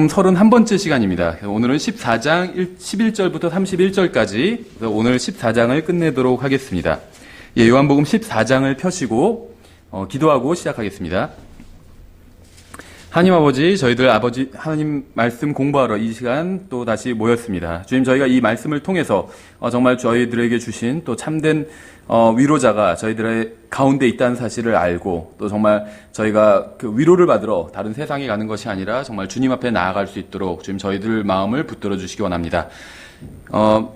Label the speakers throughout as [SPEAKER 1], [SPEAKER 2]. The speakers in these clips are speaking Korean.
[SPEAKER 1] 요한복음 31번째 시간입니다. 오늘은 14장 11절부터 31절까지 오늘 14장을 끝내도록 하겠습니다. 요한복음 14장을 펴시고 기도하고 시작하겠습니다. 하나님 아버지, 저희들 아버지 하나님 말씀 공부하러 이 시간 또 다시 모였습니다. 주님, 저희가 이 말씀을 통해서 정말 저희들에게 주신 또 참된 위로자가 저희들의 가운데 있다는 사실을 알고 또 정말 저희가 그 위로를 받으러 다른 세상에 가는 것이 아니라 정말 주님 앞에 나아갈 수 있도록 주님 저희들 마음을 붙들어 주시기 원합니다.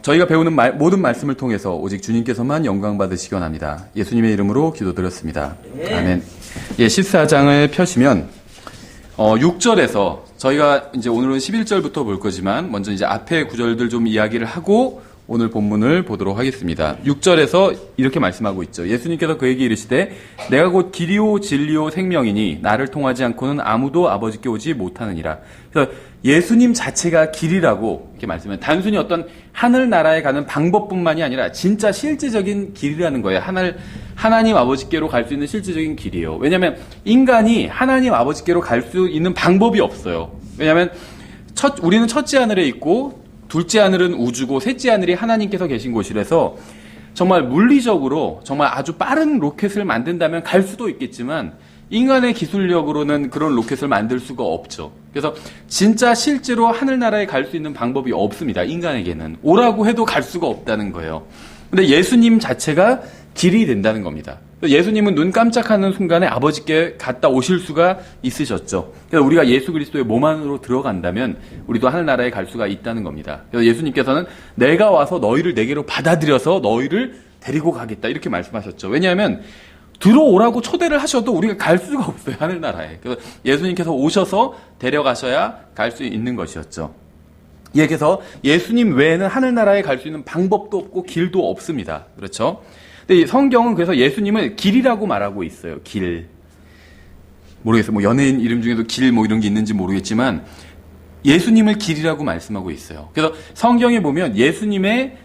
[SPEAKER 1] 저희가 배우는 모든 말씀을 통해서 오직 주님께서만 영광 받으시기 원합니다. 예수님의 이름으로 기도드렸습니다. 아멘. 14장을 펴시면 6절에서 저희가 이제 오늘은 11절부터 볼 거지만 먼저 이제 앞에 구절들 좀 이야기를 하고 오늘 본문을 보도록 하겠습니다. 6절에서 이렇게 말씀하고 있죠. 예수님께서 그에게 이르시되 내가 곧 길이요 진리요 생명이니 나를 통하지 않고는 아무도 아버지께 오지 못하느니라. 그래서 예수님 자체가 길이라고 이렇게 말씀해요. 단순히 어떤 하늘나라에 가는 방법뿐만이 아니라 진짜 실제적인 길이라는 거예요. 하나님 아버지께로 갈 수 있는 실제적인 길이에요. 왜냐하면 인간이 하나님 아버지께로 갈 수 있는 방법이 없어요. 왜냐하면 우리는 첫째 하늘에 있고 둘째 하늘은 우주고 셋째 하늘이 하나님께서 계신 곳이라서 정말 물리적으로 정말 아주 빠른 로켓을 만든다면 갈 수도 있겠지만 인간의 기술력으로는 그런 로켓을 만들 수가 없죠. 그래서 진짜 실제로 하늘나라에 갈 수 있는 방법이 없습니다. 인간에게는. 오라고 해도 갈 수가 없다는 거예요. 근데 예수님 자체가 길이 된다는 겁니다. 예수님은 눈 깜짝하는 순간에 아버지께 갔다 오실 수가 있으셨죠. 그래서 우리가 예수 그리스도의 몸 안으로 들어간다면 우리도 하늘나라에 갈 수가 있다는 겁니다. 그래서 예수님께서는 내가 와서 너희를 내게로 받아들여서 너희를 데리고 가겠다 이렇게 말씀하셨죠. 왜냐하면 들어오라고 초대를 하셔도 우리가 갈 수가 없어요. 하늘나라에. 그래서 예수님께서 오셔서 데려가셔야 갈 수 있는 것이었죠. 그래서 예수님 외에는 하늘나라에 갈 수 있는 방법도 없고 길도 없습니다. 그렇죠? 근데 성경은 그래서 예수님을 길이라고 말하고 있어요. 길. 모르겠어요. 뭐 연예인 이름 중에도 길 뭐 이런 게 있는지 모르겠지만 예수님을 길이라고 말씀하고 있어요. 그래서 성경에 보면 예수님의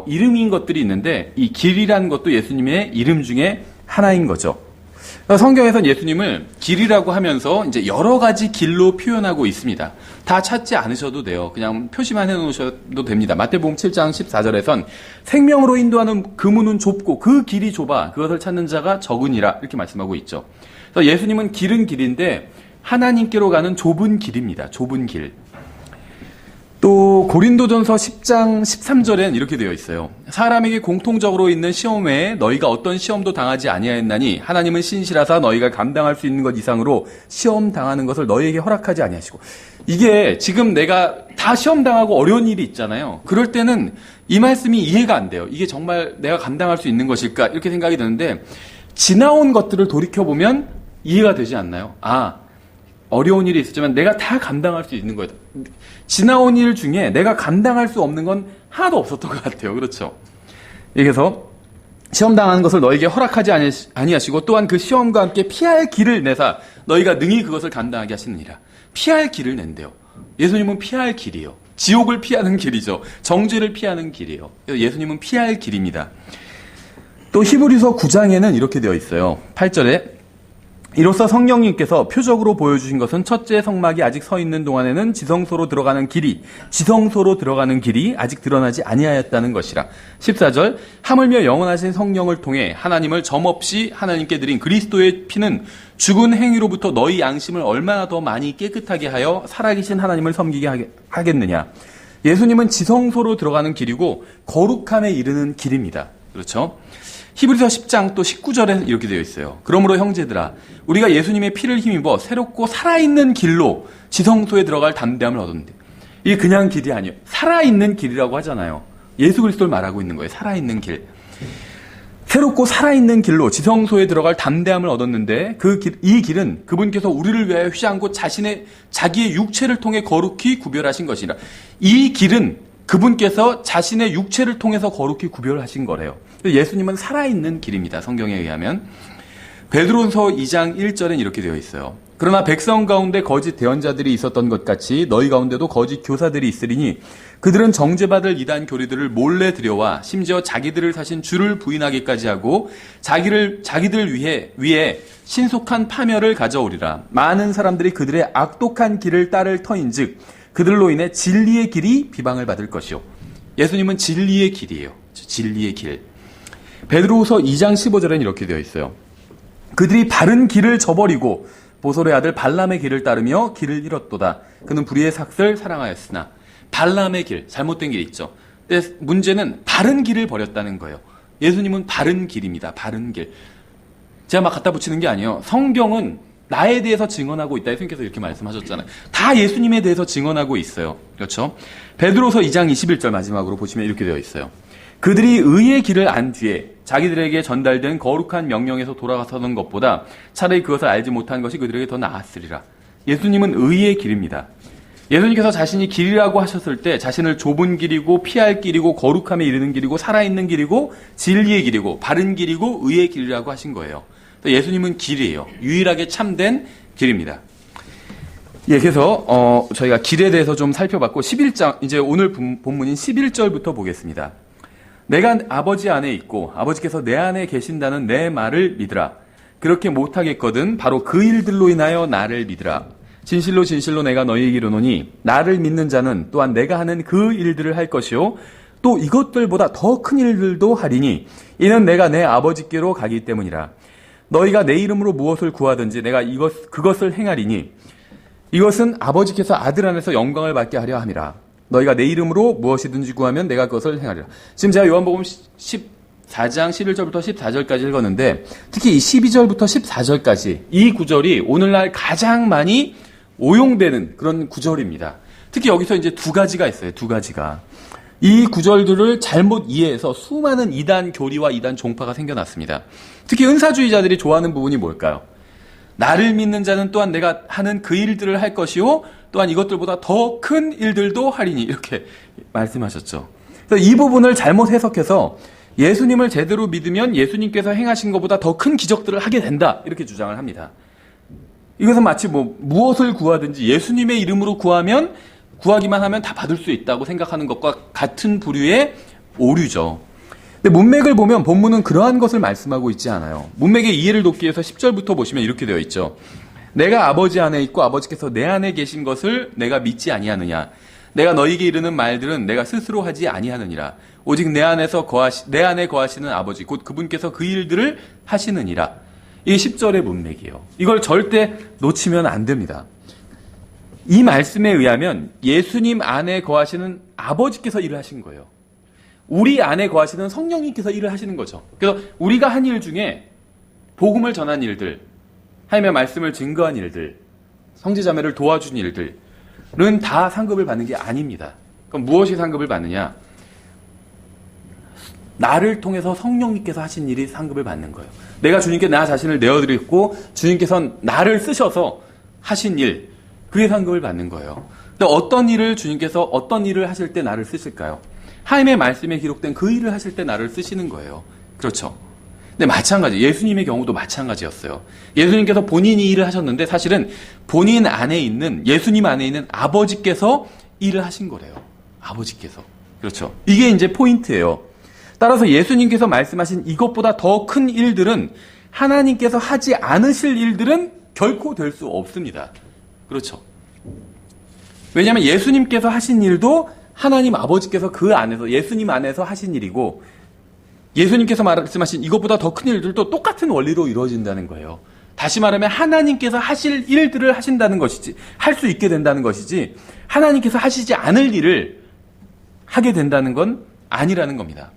[SPEAKER 1] 이름인 것들이 있는데 이 길이라는 것도 예수님의 이름 중에 하나인 거죠. 성경에서는 예수님을 길이라고 하면서 이제 여러 가지 길로 표현하고 있습니다. 다 찾지 않으셔도 돼요. 그냥 표시만 해놓으셔도 됩니다. 마태복음 7장 14절에선 생명으로 인도하는 그 문은 좁고 그 길이 좁아 그것을 찾는 자가 적으니라 이렇게 말씀하고 있죠. 그래서 예수님은 길은 길인데 하나님께로 가는 좁은 길입니다. 좁은 길. 또 고린도전서 10장 13절엔 이렇게 되어 있어요. 사람에게 공통적으로 있는 시험 외에 너희가 어떤 시험도 당하지 아니하였나니 하나님은 신실하사 너희가 감당할 수 있는 것 이상으로 시험 당하는 것을 너희에게 허락하지 아니하시고. 이게 지금 내가 다 시험 당하고 어려운 일이 있잖아요. 그럴 때는 이 말씀이 이해가 안 돼요. 이게 정말 내가 감당할 수 있는 것일까 이렇게 생각이 드는데 지나온 것들을 돌이켜보면 이해가 되지 않나요? 어려운 일이 있었지만 내가 다 감당할 수 있는 거예요. 지나온 일 중에 내가 감당할 수 없는 건 하나도 없었던 것 같아요. 그렇죠? 그래서 시험 당하는 것을 너에게 허락하지 아니하시고 또한 그 시험과 함께 피할 길을 내사 너희가 능히 그것을 감당하게 하시느니라. 피할 길을 낸대요. 예수님은 피할 길이에요. 지옥을 피하는 길이죠. 정죄를 피하는 길이에요. 그래서 예수님은 피할 길입니다. 또 히브리서 9장에는 이렇게 되어 있어요. 8절에 이로써 성령님께서 표적으로 보여주신 것은 첫째 성막이 아직 서 있는 동안에는 지성소로 들어가는 길이 아직 드러나지 아니하였다는 것이라. 14절 하물며 영원하신 성령을 통해 하나님을 점없이 하나님께 드린 그리스도의 피는 죽은 행위로부터 너희 양심을 얼마나 더 많이 깨끗하게 하여 살아계신 하나님을 섬기게 하겠느냐. 예수님은 지성소로 들어가는 길이고 거룩함에 이르는 길입니다. 그렇죠? 히브리서 10장 또 19절에 이렇게 되어 있어요. 그러므로 형제들아 우리가 예수님의 피를 힘입어 새롭고 살아있는 길로 지성소에 들어갈 담대함을 얻었는데 이게 그냥 길이 아니에요. 살아있는 길이라고 하잖아요. 예수 그리스도를 말하고 있는 거예요. 살아있는 길. 새롭고 살아있는 길로 지성소에 들어갈 담대함을 얻었는데 이 길은 그분께서 우리를 위하여 휘장고 자기의 육체를 통해 거룩히 구별하신 것이라. 이 길은 그분께서 자신의 육체를 통해서 거룩히 구별하신 거래요. 예수님은 살아있는 길입니다. 성경에 의하면. 베드로전서 2장 1절엔 이렇게 되어 있어요. 그러나 백성 가운데 거짓 대언자들이 있었던 것 같이 너희 가운데도 거짓 교사들이 있으리니 그들은 정죄받을 이단 교리들을 몰래 들여와 심지어 자기들을 사신 주를 부인하기까지 하고 자기들 위에 신속한 파멸을 가져오리라. 많은 사람들이 그들의 악독한 길을 따를 터인즉 그들로 인해 진리의 길이 비방을 받을 것이요. 예수님은 진리의 길이에요. 진리의 길. 베드로후서 2장 15절에는 이렇게 되어 있어요. 그들이 바른 길을 저버리고 보솔의 아들 발람의 길을 따르며 길을 잃었도다. 그는 불의의 삭슬 사랑하였으나. 발람의 길, 잘못된 길 있죠. 근데 문제는 바른 길을 버렸다는 거예요. 예수님은 바른 길입니다. 바른 길. 제가 막 갖다 붙이는 게 아니에요. 성경은 나에 대해서 증언하고 있다. 예수님께서 이렇게 말씀하셨잖아요. 다 예수님에 대해서 증언하고 있어요. 그렇죠? 베드로서 2장 21절 마지막으로 보시면 이렇게 되어 있어요. 그들이 의의 길을 안 뒤에 자기들에게 전달된 거룩한 명령에서 돌아가서는 것보다 차라리 그것을 알지 못한 것이 그들에게 더 나았으리라. 예수님은 의의 길입니다. 예수님께서 자신이 길이라고 하셨을 때 자신을 좁은 길이고 피할 길이고 거룩함에 이르는 길이고 살아있는 길이고 진리의 길이고 바른 길이고 의의 길이라고 하신 거예요. 예수님은 길이에요. 유일하게 참된 길입니다. 예, 그래서 저희가 길에 대해서 좀 살펴봤고 11장 이제 오늘 본문인 11절부터 보겠습니다. 내가 아버지 안에 있고 아버지께서 내 안에 계신다는 내 말을 믿으라. 그렇게 못하겠거든 바로 그 일들로 인하여 나를 믿으라. 진실로 진실로 내가 너희에게 이르노니 나를 믿는 자는 또한 내가 하는 그 일들을 할 것이요 또 이것들보다 더 큰 일들도 하리니 이는 내가 내 아버지께로 가기 때문이라. 너희가 내 이름으로 무엇을 구하든지 내가 그것을 행하리니 이것은 아버지께서 아들 안에서 영광을 받게 하려 함이라. 너희가 내 이름으로 무엇이든지 구하면 내가 그것을 행하리라. 지금 제가 요한복음 14장 11절부터 14절까지 읽었는데 특히 이 12절부터 14절까지 이 구절이 오늘날 가장 많이 오용되는 그런 구절입니다. 특히 여기서 이제 두 가지가 있어요. 두 가지가. 이 구절들을 잘못 이해해서 수많은 이단 교리와 이단 종파가 생겨났습니다. 특히 은사주의자들이 좋아하는 부분이 뭘까요? 나를 믿는 자는 또한 내가 하는 그 일들을 할 것이요 또한 이것들보다 더 큰 일들도 하리니 이렇게 말씀하셨죠. 그래서 이 부분을 잘못 해석해서 예수님을 제대로 믿으면 예수님께서 행하신 것보다 더 큰 기적들을 하게 된다 이렇게 주장을 합니다. 이것은 마치 무엇을 구하든지 예수님의 이름으로 구하기만 하면 다 받을 수 있다고 생각하는 것과 같은 부류의 오류죠. 근데 문맥을 보면 본문은 그러한 것을 말씀하고 있지 않아요. 문맥의 이해를 돕기 위해서 10절부터 보시면 이렇게 되어 있죠. 내가 아버지 안에 있고 아버지께서 내 안에 계신 것을 내가 믿지 아니하느냐. 내가 너희에게 이르는 말들은 내가 스스로 하지 아니하느니라. 오직 내 안에 거하시는 아버지 곧 그분께서 그 일들을 하시느니라. 이게 10절의 문맥이에요. 이걸 절대 놓치면 안 됩니다. 이 말씀에 의하면 예수님 안에 거하시는 아버지께서 일을 하신 거예요. 우리 안에 거하시는 성령님께서 일을 하시는 거죠. 그래서 우리가 한 일 중에 복음을 전한 일들, 하나님의 말씀을 증거한 일들, 형제자매를 도와준 일들은 다 상급을 받는 게 아닙니다. 그럼 무엇이 상급을 받느냐? 나를 통해서 성령님께서 하신 일이 상급을 받는 거예요. 내가 주님께 나 자신을 내어드렸고 주님께서는 나를 쓰셔서 하신 일, 그게 상급을 받는 거예요. 근데 어떤 일을 하실 때 나를 쓰실까요? 하나님의 말씀에 기록된 그 일을 하실 때 나를 쓰시는 거예요. 그렇죠? 근데 마찬가지, 예수님의 경우도 마찬가지였어요. 예수님께서 본인이 일을 하셨는데 사실은 본인 안에 있는, 예수님 안에 있는 아버지께서 일을 하신 거래요. 아버지께서. 그렇죠? 이게 이제 포인트예요. 따라서 예수님께서 말씀하신 이것보다 더 큰 일들은 하나님께서 하지 않으실 일들은 결코 될 수 없습니다. 그렇죠? 왜냐하면 예수님께서 하신 일도 하나님 아버지께서 그 안에서, 예수님 안에서 하신 일이고 예수님께서 말씀하신 이것보다 더 큰 일들도 똑같은 원리로 이루어진다는 거예요. 다시 말하면 하나님께서 하실 일들을 하신다는 것이지, 할 수 있게 된다는 것이지 하나님께서 하시지 않을 일을 하게 된다는 건 아니라는 겁니다.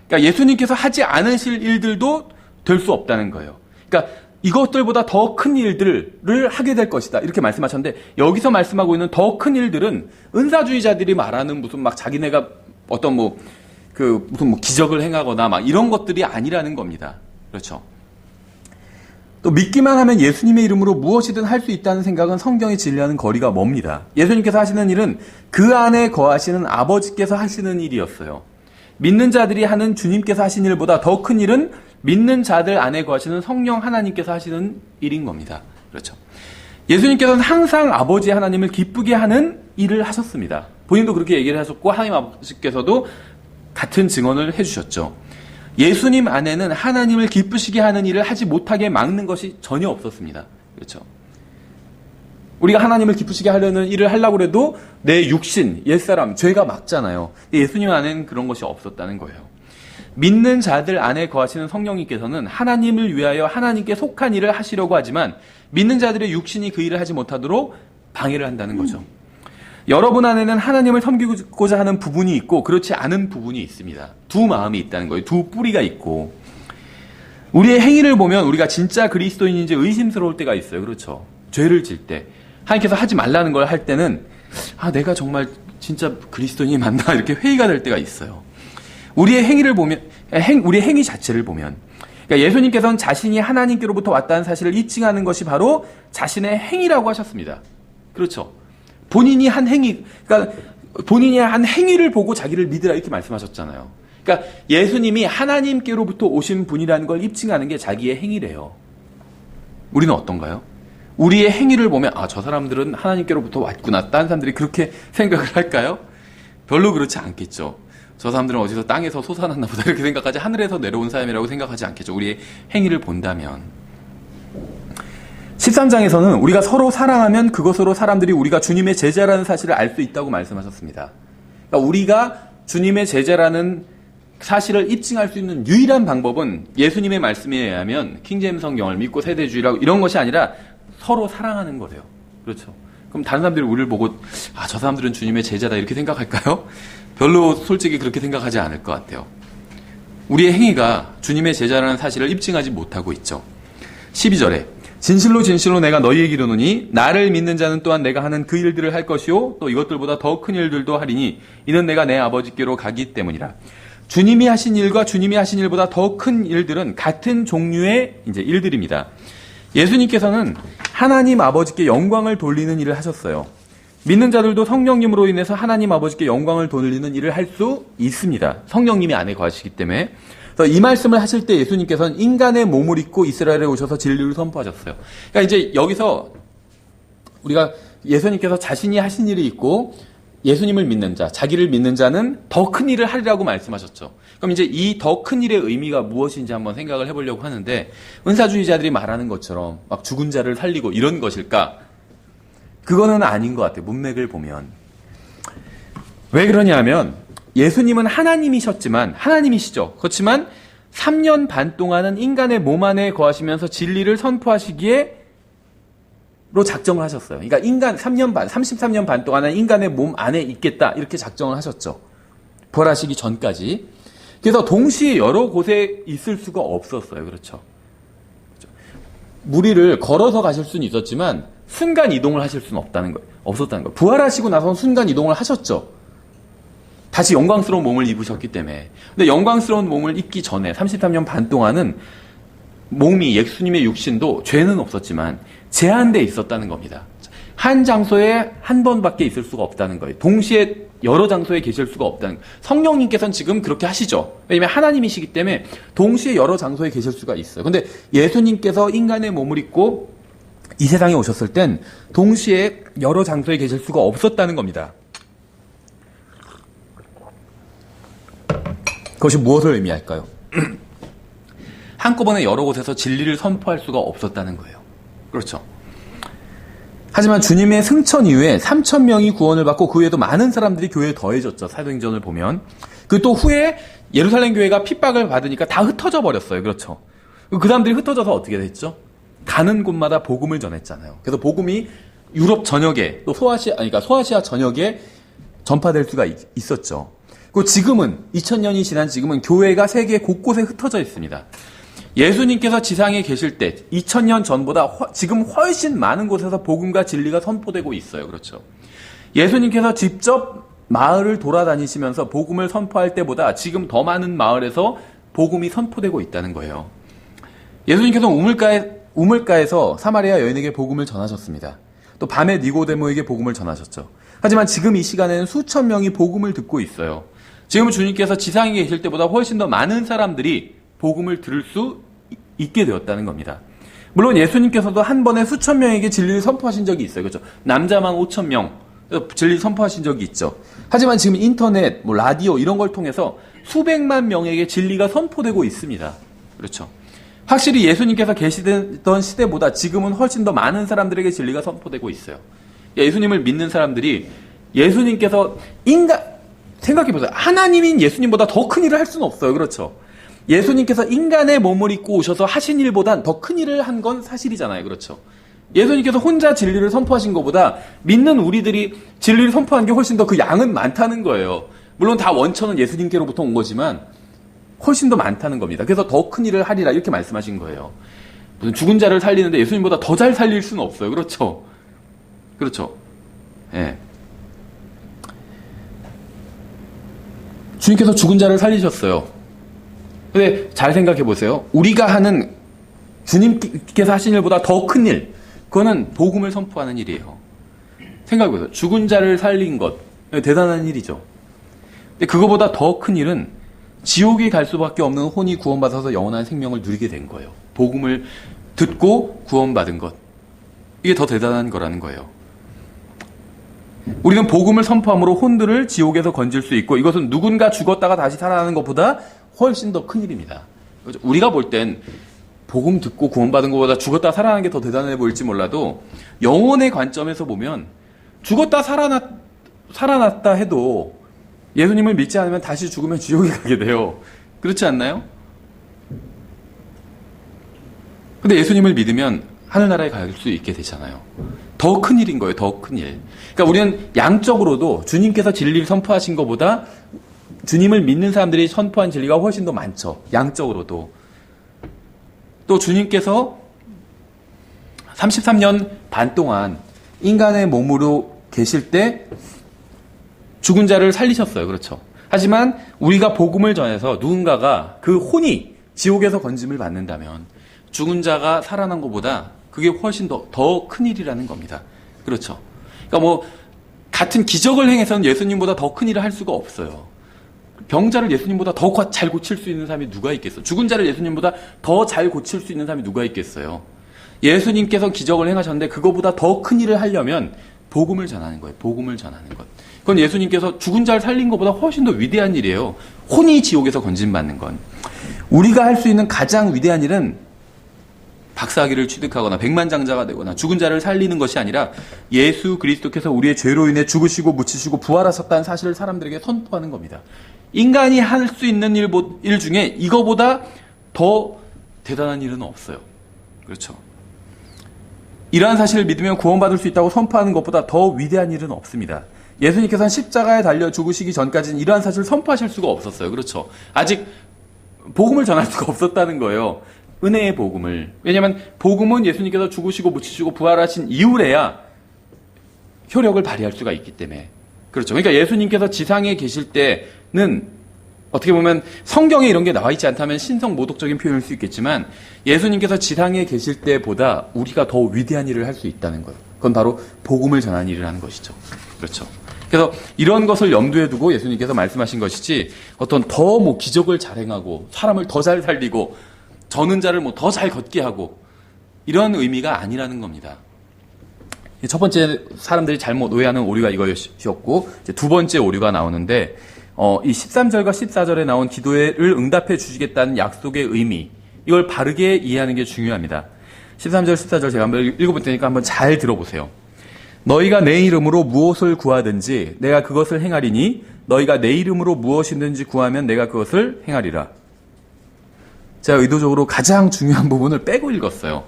[SPEAKER 1] 그러니까 예수님께서 하지 않으실 일들도 될 수 없다는 거예요. 그러니까 이것들보다 더 큰 일들을 하게 될 것이다. 이렇게 말씀하셨는데 여기서 말씀하고 있는 더 큰 일들은 은사주의자들이 말하는 무슨 막 자기네가 어떤 무슨 기적을 행하거나 막 이런 것들이 아니라는 겁니다. 그렇죠. 또 믿기만 하면 예수님의 이름으로 무엇이든 할 수 있다는 생각은 성경이 진리하는 거리가 멉니다. 예수님께서 하시는 일은 그 안에 거하시는 아버지께서 하시는 일이었어요. 믿는 자들이 하는 주님께서 하신 일보다 더 큰 일은 믿는 자들 안에 거하시는 성령 하나님께서 하시는 일인 겁니다. 그렇죠. 예수님께서는 항상 아버지 하나님을 기쁘게 하는 일을 하셨습니다. 본인도 그렇게 얘기를 하셨고 하나님 아버지께서도 같은 증언을 해주셨죠. 예수님 안에는 하나님을 기쁘시게 하는 일을 하지 못하게 막는 것이 전혀 없었습니다. 그렇죠? 우리가 하나님을 기쁘시게 하려는 일을 하려고 해도 내 육신, 옛사람, 죄가 막잖아요. 예수님 안에는 그런 것이 없었다는 거예요. 믿는 자들 안에 거하시는 성령님께서는 하나님을 위하여 하나님께 속한 일을 하시려고 하지만 믿는 자들의 육신이 그 일을 하지 못하도록 방해를 한다는 거죠. 여러분 안에는 하나님을 섬기고자 하는 부분이 있고 그렇지 않은 부분이 있습니다. 두 마음이 있다는 거예요. 두 뿌리가 있고 우리의 행위를 보면 우리가 진짜 그리스도인인지 의심스러울 때가 있어요. 그렇죠? 죄를 질 때 하나님께서 하지 말라는 걸 할 때는 내가 정말 진짜 그리스도인이 맞나 이렇게 회의가 될 때가 있어요. 우리의 행위를 보면 우리의 행위 자체를 보면 그러니까 예수님께서는 자신이 하나님께로부터 왔다는 사실을 입증하는 것이 바로 자신의 행위라고 하셨습니다. 그렇죠? 본인이 한 행위, 그러니까 본인이 한 행위를 보고 자기를 믿으라 이렇게 말씀하셨잖아요. 그러니까 예수님이 하나님께로부터 오신 분이라는 걸 입증하는 게 자기의 행위래요. 우리는 어떤가요? 우리의 행위를 보면 저 사람들은 하나님께로부터 왔구나. 다른 사람들이 그렇게 생각을 할까요? 별로 그렇지 않겠죠. 저 사람들은 어디서 땅에서 솟아났나 보다 이렇게 생각하지 하늘에서 내려온 사람이라고 생각하지 않겠죠. 우리의 행위를 본다면. 13장에서는 우리가 서로 사랑하면 그것으로 사람들이 우리가 주님의 제자라는 사실을 알 수 있다고 말씀하셨습니다. 그러니까 우리가 주님의 제자라는 사실을 입증할 수 있는 유일한 방법은 예수님의 말씀에 의하면 킹제임스 성경을 믿고 세대주의라고 이런 것이 아니라 서로 사랑하는 거래요. 그렇죠? 그럼 다른 사람들이 우리를 보고 저 사람들은 주님의 제자다 이렇게 생각할까요? 별로 솔직히 그렇게 생각하지 않을 것 같아요. 우리의 행위가 주님의 제자라는 사실을 입증하지 못하고 있죠. 12절에 진실로 진실로 내가 너희에게 이르노니 나를 믿는 자는 또한 내가 하는 그 일들을 할 것이요 또 이것들보다 더 큰 일들도 하리니 이는 내가 내 아버지께로 가기 때문이라. 주님이 하신 일과 주님이 하신 일보다 더 큰 일들은 같은 종류의 이제 일들입니다. 예수님께서는 하나님 아버지께 영광을 돌리는 일을 하셨어요. 믿는 자들도 성령님으로 인해서 하나님 아버지께 영광을 돌리는 일을 할 수 있습니다. 성령님이 안에 거하시기 때문에. 그래서 이 말씀을 하실 때 예수님께서는 인간의 몸을 입고 이스라엘에 오셔서 진리를 선포하셨어요. 그러니까 이제 여기서 우리가 예수님께서 자신이 하신 일이 있고 예수님을 믿는 자, 자기를 믿는 자는 더 큰 일을 하리라고 말씀하셨죠. 그럼 이제 이 더 큰 일의 의미가 무엇인지 한번 생각을 해보려고 하는데 은사주의자들이 말하는 것처럼 막 죽은 자를 살리고 이런 것일까? 그거는 아닌 것 같아요. 문맥을 보면. 왜 그러냐면 예수님은 하나님이셨지만 하나님이시죠. 그렇지만 3년 반 동안은 인간의 몸 안에 거하시면서 진리를 선포하시기에 로 작정을 하셨어요. 그러니까 인간 3년 반, 33년 반 동안은 인간의 몸 안에 있겠다 이렇게 작정을 하셨죠. 부활하시기 전까지. 그래서 동시에 여러 곳에 있을 수가 없었어요. 그렇죠. 무리를 걸어서 가실 수는 있었지만 순간 이동을 하실 수는 없었다는 거예요. 부활하시고 나서는 순간 이동을 하셨죠. 다시 영광스러운 몸을 입으셨기 때문에. 근데 영광스러운 몸을 입기 전에 33년 반 동안은 몸이 예수님의 육신도 죄는 없었지만 제한돼 있었다는 겁니다. 한 장소에 한 번밖에 있을 수가 없다는 거예요. 동시에 여러 장소에 계실 수가 없다는 거예요. 성령님께서는 지금 그렇게 하시죠. 왜냐하면 하나님이시기 때문에 동시에 여러 장소에 계실 수가 있어요. 근데 예수님께서 인간의 몸을 입고 이 세상에 오셨을 땐 동시에 여러 장소에 계실 수가 없었다는 겁니다. 그것이 무엇을 의미할까요? 한꺼번에 여러 곳에서 진리를 선포할 수가 없었다는 거예요. 그렇죠. 하지만 주님의 승천 이후에 3,000명이 구원을 받고 그 후에도 많은 사람들이 교회에 더해졌죠. 사도행전을 보면. 그 또 후에 예루살렘 교회가 핍박을 받으니까 다 흩어져 버렸어요. 그렇죠. 그 사람들이 흩어져서 어떻게 됐죠? 가는 곳마다 복음을 전했잖아요. 그래서 복음이 유럽 전역에 또 소아시아 전역에 전파될 수가 있었죠. 그리고 지금은 2000년이 지난 지금은 교회가 세계 곳곳에 흩어져 있습니다. 예수님께서 지상에 계실 때 2000년 전보다 지금 훨씬 많은 곳에서 복음과 진리가 선포되고 있어요. 그렇죠. 예수님께서 직접 마을을 돌아다니시면서 복음을 선포할 때보다 지금 더 많은 마을에서 복음이 선포되고 있다는 거예요. 예수님께서 우물가에서 사마리아 여인에게 복음을 전하셨습니다. 또 밤에 니고데모에게 복음을 전하셨죠. 하지만 지금 이 시간에는 수천 명이 복음을 듣고 있어요. 지금 주님께서 지상에 계실 때보다 훨씬 더 많은 사람들이 복음을 들을 수 있게 되었다는 겁니다. 물론 예수님께서도 한 번에 수천 명에게 진리를 선포하신 적이 있어요. 그렇죠? 남자만 5천 명 진리를 선포하신 적이 있죠. 하지만 지금 인터넷, 라디오 이런 걸 통해서 수백만 명에게 진리가 선포되고 있습니다. 그렇죠? 확실히 예수님께서 계시던 시대보다 지금은 훨씬 더 많은 사람들에게 진리가 선포되고 있어요. 예수님을 믿는 사람들이 예수님께서 생각해보세요. 하나님인 예수님보다 더 큰 일을 할 수는 없어요. 그렇죠? 예수님께서 인간의 몸을 입고 오셔서 하신 일보단 더 큰 일을 한 건 사실이잖아요. 그렇죠? 예수님께서 혼자 진리를 선포하신 것보다 믿는 우리들이 진리를 선포한 게 훨씬 더 그 양은 많다는 거예요. 물론 다 원천은 예수님께로부터 온 거지만 훨씬 더 많다는 겁니다. 그래서 더 큰 일을 하리라 이렇게 말씀하신 거예요. 무슨 죽은 자를 살리는데 예수님보다 더 잘 살릴 수는 없어요. 그렇죠? 그렇죠? 예. 주님께서 죽은 자를 살리셨어요. 근데 잘 생각해 보세요. 우리가 하는 주님께서 하신 일보다 더 큰 일, 그거는 복음을 선포하는 일이에요. 생각해 보세요. 죽은 자를 살린 것, 대단한 일이죠. 근데 그거보다 더 큰 일은 지옥에 갈 수밖에 없는 혼이 구원받아서 영원한 생명을 누리게 된 거예요. 복음을 듣고 구원받은 것. 이게 더 대단한 거라는 거예요. 우리는 복음을 선포함으로 혼들을 지옥에서 건질 수 있고 이것은 누군가 죽었다가 다시 살아나는 것보다 훨씬 더 큰 일입니다. 우리가 볼 땐 복음 듣고 구원받은 것보다 죽었다 살아나는 게 더 대단해 보일지 몰라도 영혼의 관점에서 보면 죽었다 살아났다 해도 예수님을 믿지 않으면 다시 죽으면 지옥에 가게 돼요. 그렇지 않나요? 근데 예수님을 믿으면 하늘나라에 갈 수 있게 되잖아요. 더 큰 일인 거예요. 더 큰 일. 그러니까 우리는 양적으로도 주님께서 진리를 선포하신 것보다 주님을 믿는 사람들이 선포한 진리가 훨씬 더 많죠. 양적으로도. 또 주님께서 33년 반 동안 인간의 몸으로 계실 때 죽은 자를 살리셨어요. 그렇죠. 하지만 우리가 복음을 전해서 누군가가 그 혼이 지옥에서 건짐을 받는다면 죽은 자가 살아난 것보다 그게 훨씬 더 큰 일이라는 겁니다. 그렇죠. 그러니까 같은 기적을 행해서는 예수님보다 더 큰 일을 할 수가 없어요. 병자를 예수님보다 더 잘 고칠 수 있는 사람이 누가 있겠어요? 죽은 자를 예수님보다 더 잘 고칠 수 있는 사람이 누가 있겠어요? 예수님께서 기적을 행하셨는데 그거보다 더 큰 일을 하려면 복음을 전하는 거예요. 복음을 전하는 것. 그건 예수님께서 죽은 자를 살린 것보다 훨씬 더 위대한 일이에요. 혼이 지옥에서 건진받는 건. 우리가 할 수 있는 가장 위대한 일은 박사학위를 취득하거나 백만장자가 되거나 죽은 자를 살리는 것이 아니라 예수 그리스도께서 우리의 죄로 인해 죽으시고 묻히시고 부활하셨다는 사실을 사람들에게 선포하는 겁니다. 인간이 할 수 있는 일 중에 이거보다 더 대단한 일은 없어요. 그렇죠. 이러한 사실을 믿으면 구원받을 수 있다고 선포하는 것보다 더 위대한 일은 없습니다. 예수님께서는 십자가에 달려 죽으시기 전까지는 이러한 사실을 선포하실 수가 없었어요. 그렇죠. 아직 복음을 전할 수가 없었다는 거예요. 은혜의 복음을. 왜냐하면 복음은 예수님께서 죽으시고 묻히시고 부활하신 이후에야 효력을 발휘할 수가 있기 때문에. 그렇죠. 그러니까 예수님께서 지상에 계실 때는 어떻게 보면 성경에 이런 게 나와 있지 않다면 신성 모독적인 표현일 수 있겠지만 예수님께서 지상에 계실 때보다 우리가 더 위대한 일을 할 수 있다는 거예요. 그건 바로 복음을 전하는 일을 하는 것이죠. 그렇죠. 그래서 이런 것을 염두에 두고 예수님께서 말씀하신 것이지 어떤 더 기적을 잘 행하고 사람을 더 잘 살리고 저는 자를 더 잘 걷게 하고 이런 의미가 아니라는 겁니다. 첫 번째 사람들이 잘못 오해하는 오류가 이것이었고 이제 두 번째 오류가 나오는데 이 13절과 14절에 나온 기도를 응답해 주시겠다는 약속의 의미 이걸 바르게 이해하는 게 중요합니다. 13절 14절 제가 한번 읽어볼 테니까 한번 잘 들어보세요. 너희가 내 이름으로 무엇을 구하든지 내가 그것을 행하리니 너희가 내 이름으로 무엇이든지 구하면 내가 그것을 행하리라. 제가 의도적으로 가장 중요한 부분을 빼고 읽었어요.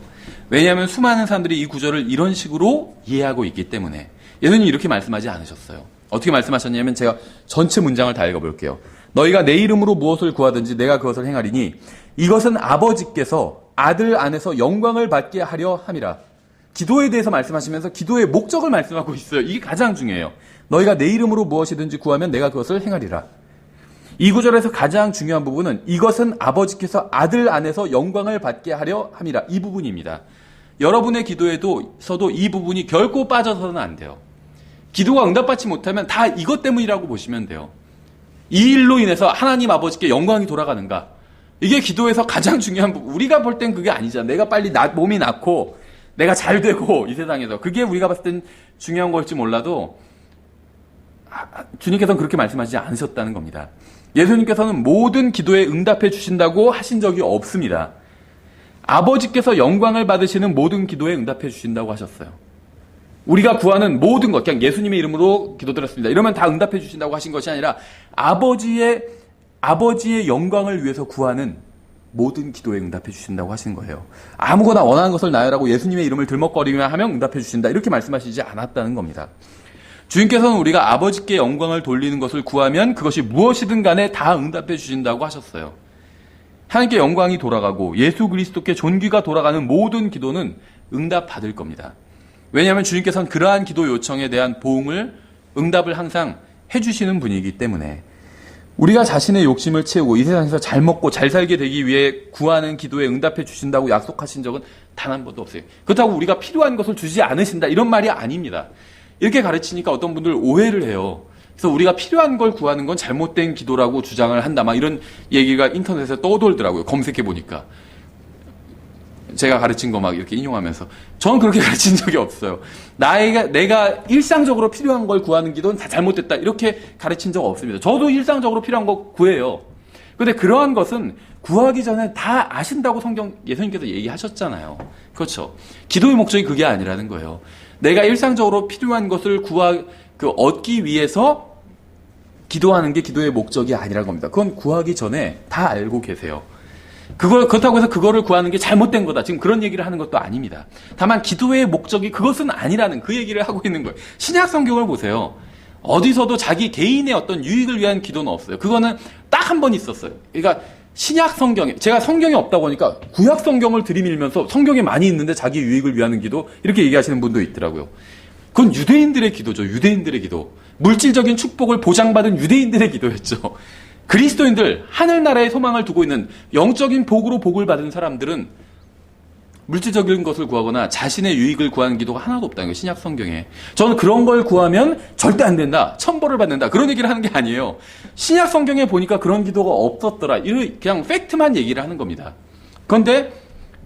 [SPEAKER 1] 왜냐하면 수많은 사람들이 이 구절을 이런 식으로 이해하고 있기 때문에. 예수님이 이렇게 말씀하지 않으셨어요. 어떻게 말씀하셨냐면 제가 전체 문장을 다 읽어볼게요. 너희가 내 이름으로 무엇을 구하든지 내가 그것을 행하리니 이것은 아버지께서 아들 안에서 영광을 받게 하려 함이라. 기도에 대해서 말씀하시면서 기도의 목적을 말씀하고 있어요. 이게 가장 중요해요. 너희가 내 이름으로 무엇이든지 구하면 내가 그것을 행하리라. 이 구절에서 가장 중요한 부분은 이것은 아버지께서 아들 안에서 영광을 받게 하려 함이라. 이 부분입니다. 여러분의 기도에서도 이 부분이 결코 빠져서는 안 돼요. 기도가 응답받지 못하면 다 이것 때문이라고 보시면 돼요. 이 일로 인해서 하나님 아버지께 영광이 돌아가는가? 이게 기도에서 가장 중요한 부분. 우리가 볼 땐 그게 아니잖아. 내가 빨리 몸이 낫고 내가 잘 되고 이 세상에서 그게 우리가 봤을 땐 중요한 걸지 몰라도 주님께서는 그렇게 말씀하시지 않으셨다는 겁니다. 예수님께서는 모든 기도에 응답해 주신다고 하신 적이 없습니다. 아버지께서 영광을 받으시는 모든 기도에 응답해 주신다고 하셨어요. 우리가 구하는 모든 것, 그냥 예수님의 이름으로 기도드렸습니다. 이러면 다 응답해 주신다고 하신 것이 아니라 아버지의 영광을 위해서 구하는 모든 기도에 응답해 주신다고 하시는 거예요. 아무거나 원하는 것을 나열하고 예수님의 이름을 들먹거리며 하면 응답해 주신다. 이렇게 말씀하시지 않았다는 겁니다. 주님께서는 우리가 아버지께 영광을 돌리는 것을 구하면 그것이 무엇이든 간에 다 응답해 주신다고 하셨어요. 하나님께 영광이 돌아가고 예수 그리스도께 존귀가 돌아가는 모든 기도는 응답받을 겁니다. 왜냐하면 주님께서는 그러한 기도 요청에 대한 응답을 항상 해주시는 분이기 때문에 우리가 자신의 욕심을 채우고 이 세상에서 잘 먹고 잘 살게 되기 위해 구하는 기도에 응답해 주신다고 약속하신 적은 단 한 번도 없어요. 그렇다고 우리가 필요한 것을 주지 않으신다 이런 말이 아닙니다. 이렇게 가르치니까 어떤 분들 오해를 해요. 그래서 우리가 필요한 걸 구하는 건 잘못된 기도라고 주장을 한다. 막 이런 얘기가 인터넷에 떠돌더라고요. 검색해 보니까. 제가 가르친 거 막 이렇게 인용하면서. 저는 그렇게 가르친 적이 없어요. 내가 일상적으로 필요한 걸 구하는 기도는 다 잘못됐다. 이렇게 가르친 적 없습니다. 저도 일상적으로 필요한 거 구해요. 그런데 그러한 것은 구하기 전에 다 아신다고 예수님께서 얘기하셨잖아요. 그렇죠. 기도의 목적이 그게 아니라는 거예요. 내가 일상적으로 필요한 것을 얻기 위해서 기도하는 게 기도의 목적이 아니라는 겁니다. 그건 구하기 전에 다 알고 계세요. 그렇다고 해서 그거를 구하는 게 잘못된 거다. 지금 그런 얘기를 하는 것도 아닙니다. 다만 기도의 목적이 그것은 아니라는 그 얘기를 하고 있는 거예요. 신약 성경을 보세요. 어디서도 자기 개인의 어떤 유익을 위한 기도는 없어요. 그거는 딱 한 번 있었어요. 그러니까 신약 성경에, 제가 성경이 없다고 하니까 구약 성경을 들이밀면서 성경에 많이 있는데 자기 유익을 위하는 기도 이렇게 얘기하시는 분도 있더라고요. 그건 유대인들의 기도죠. 유대인들의 기도. 물질적인 축복을 보장받은 유대인들의 기도였죠. 그리스도인들, 하늘나라의 소망을 두고 있는 영적인 복으로 복을 받은 사람들은 물질적인 것을 구하거나 자신의 유익을 구하는 기도가 하나도 없다는 거예요. 신약 성경에. 저는 그런 걸 구하면 절대 안 된다. 천벌을 받는다. 그런 얘기를 하는 게 아니에요. 신약 성경에 보니까 그런 기도가 없었더라. 그냥 팩트만 얘기를 하는 겁니다. 그런데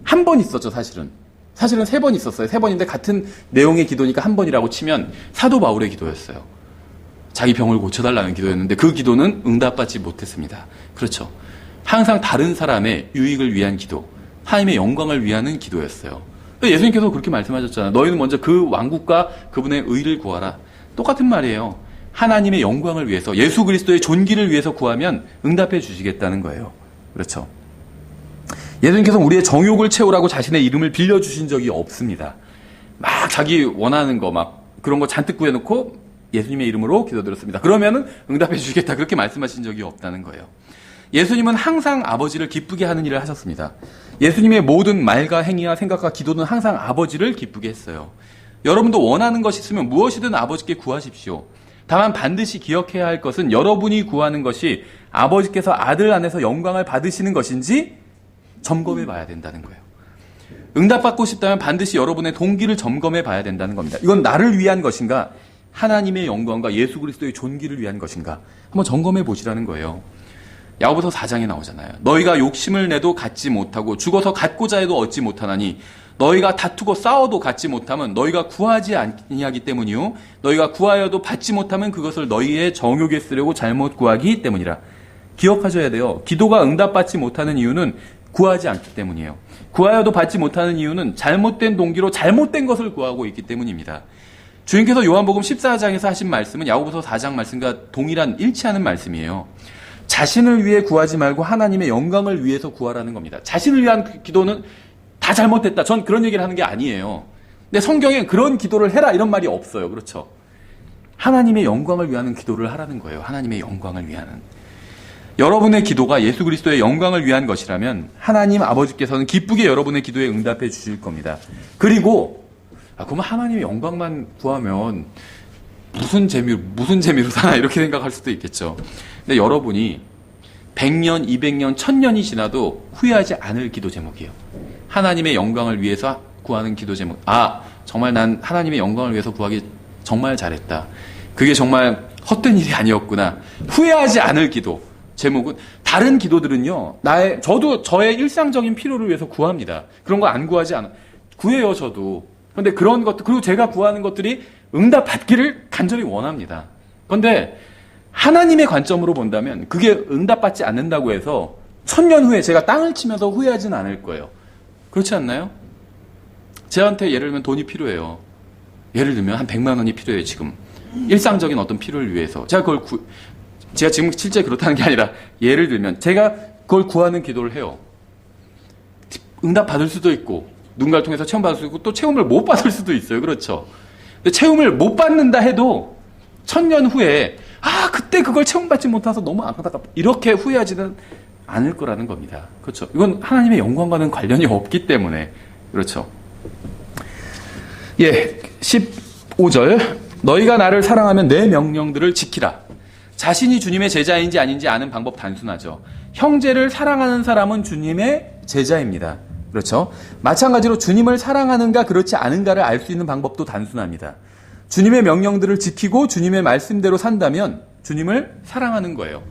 [SPEAKER 1] 한 번 있었죠, 사실은. 사실은 3번 있었어요. 3번인데 같은 내용의 기도니까 한 번이라고 치면 사도 바울의 기도였어요. 자기 병을 고쳐달라는 기도였는데 그 기도는 응답받지 못했습니다. 그렇죠. 항상 다른 사람의 유익을 위한 기도, 하나님의 영광을 위하는 기도였어요. 예수님께서 그렇게 말씀하셨잖아요. 너희는 먼저 그 왕국과 그분의 의를 구하라. 똑같은 말이에요. 하나님의 영광을 위해서, 예수 그리스도의 존귀를 위해서 구하면 응답해 주시겠다는 거예요. 그렇죠. 예수님께서 우리의 정욕을 채우라고 자신의 이름을 빌려주신 적이 없습니다. 막 자기 원하는 거 막 그런 거 잔뜩 구해놓고 예수님의 이름으로 기도드렸습니다. 그러면은 응답해 주시겠다. 그렇게 말씀하신 적이 없다는 거예요. 예수님은 항상 아버지를 기쁘게 하는 일을 하셨습니다. 예수님의 모든 말과 행위와 생각과 기도는 항상 아버지를 기쁘게 했어요. 여러분도 원하는 것이 있으면 무엇이든 아버지께 구하십시오. 다만 반드시 기억해야 할 것은 여러분이 구하는 것이 아버지께서 아들 안에서 영광을 받으시는 것인지 점검해 봐야 된다는 거예요. 응답받고 싶다면 반드시 여러분의 동기를 점검해 봐야 된다는 겁니다. 이건 나를 위한 것인가? 하나님의 영광과 예수 그리스도의 존귀를 위한 것인가? 한번 점검해 보시라는 거예요. 야고보서 4장에 나오잖아요. 너희가 욕심을 내도 갖지 못하고 죽어서 갖고자 해도 얻지 못하나니 너희가 다투고 싸워도 갖지 못하면 너희가 구하지 아니하기 때문이요 너희가 구하여도 받지 못하면 그것을 너희의 정욕에 쓰려고 잘못 구하기 때문이라. 기억하셔야 돼요. 기도가 응답받지 못하는 이유는 구하지 않기 때문이에요. 구하여도 받지 못하는 이유는 잘못된 동기로 잘못된 것을 구하고 있기 때문입니다. 주님께서 요한복음 14장에서 하신 말씀은 야고보서 4장 말씀과 동일한 일치하는 말씀이에요. 자신을 위해 구하지 말고 하나님의 영광을 위해서 구하라는 겁니다. 자신을 위한 기도는 다 잘못됐다. 전 그런 얘기를 하는 게 아니에요. 근데 성경에 그런 기도를 해라 이런 말이 없어요. 그렇죠? 하나님의 영광을 위하는 기도를 하라는 거예요. 하나님의 영광을 위하는. 여러분의 기도가 예수 그리스도의 영광을 위한 것이라면 하나님 아버지께서는 기쁘게 여러분의 기도에 응답해 주실 겁니다. 그리고 그럼 하나님의 영광만 구하면 무슨 재미로 사나 이렇게 생각할 수도 있겠죠. 근데 여러분이 100년, 200년, 1000년이 지나도 후회하지 않을 기도 제목이에요. 하나님의 영광을 위해서 구하는 기도 제목. 정말 난 하나님의 영광을 위해서 구하기 정말 잘했다. 그게 정말 헛된 일이 아니었구나. 후회하지 않을 기도 제목은 다른 기도들은요, 저도 저의 일상적인 필요를 위해서 구합니다. 그런 거 안 구하지 않아. 구해요, 저도. 근데 그런 것들, 그리고 제가 구하는 것들이 응답 받기를 간절히 원합니다. 그런데 하나님의 관점으로 본다면 그게 응답받지 않는다고 해서 천년 후에 제가 땅을 치면서 후회하진 않을 거예요. 그렇지 않나요? 저한테 예를 들면 돈이 필요해요. 예를 들면 한 100만 원이 필요해요, 지금. 일상적인 어떤 필요를 위해서. 제가 지금 실제 그렇다는 게 아니라 예를 들면 제가 그걸 구하는 기도를 해요. 응답 받을 수도 있고 누군가를 통해서 체험 받을 수도 있고 또 체험을 못 받을 수도 있어요. 그렇죠? 근데 체험을 못 받는다 해도 천년 후에 그때 그걸 체험받지 못해서 너무 안타깝다. 이렇게 후회하지는 않을 거라는 겁니다. 그렇죠? 이건 하나님의 영광과는 관련이 없기 때문에 그렇죠. 15절 너희가 나를 사랑하면 내 명령들을 지키라. 자신이 주님의 제자인지 아닌지 아는 방법 단순하죠. 형제를 사랑하는 사람은 주님의 제자입니다. 그렇죠? 마찬가지로 주님을 사랑하는가 그렇지 않은가를 알 수 있는 방법도 단순합니다. 주님의 명령들을 지키고 주님의 말씀대로 산다면 주님을 사랑하는 거예요.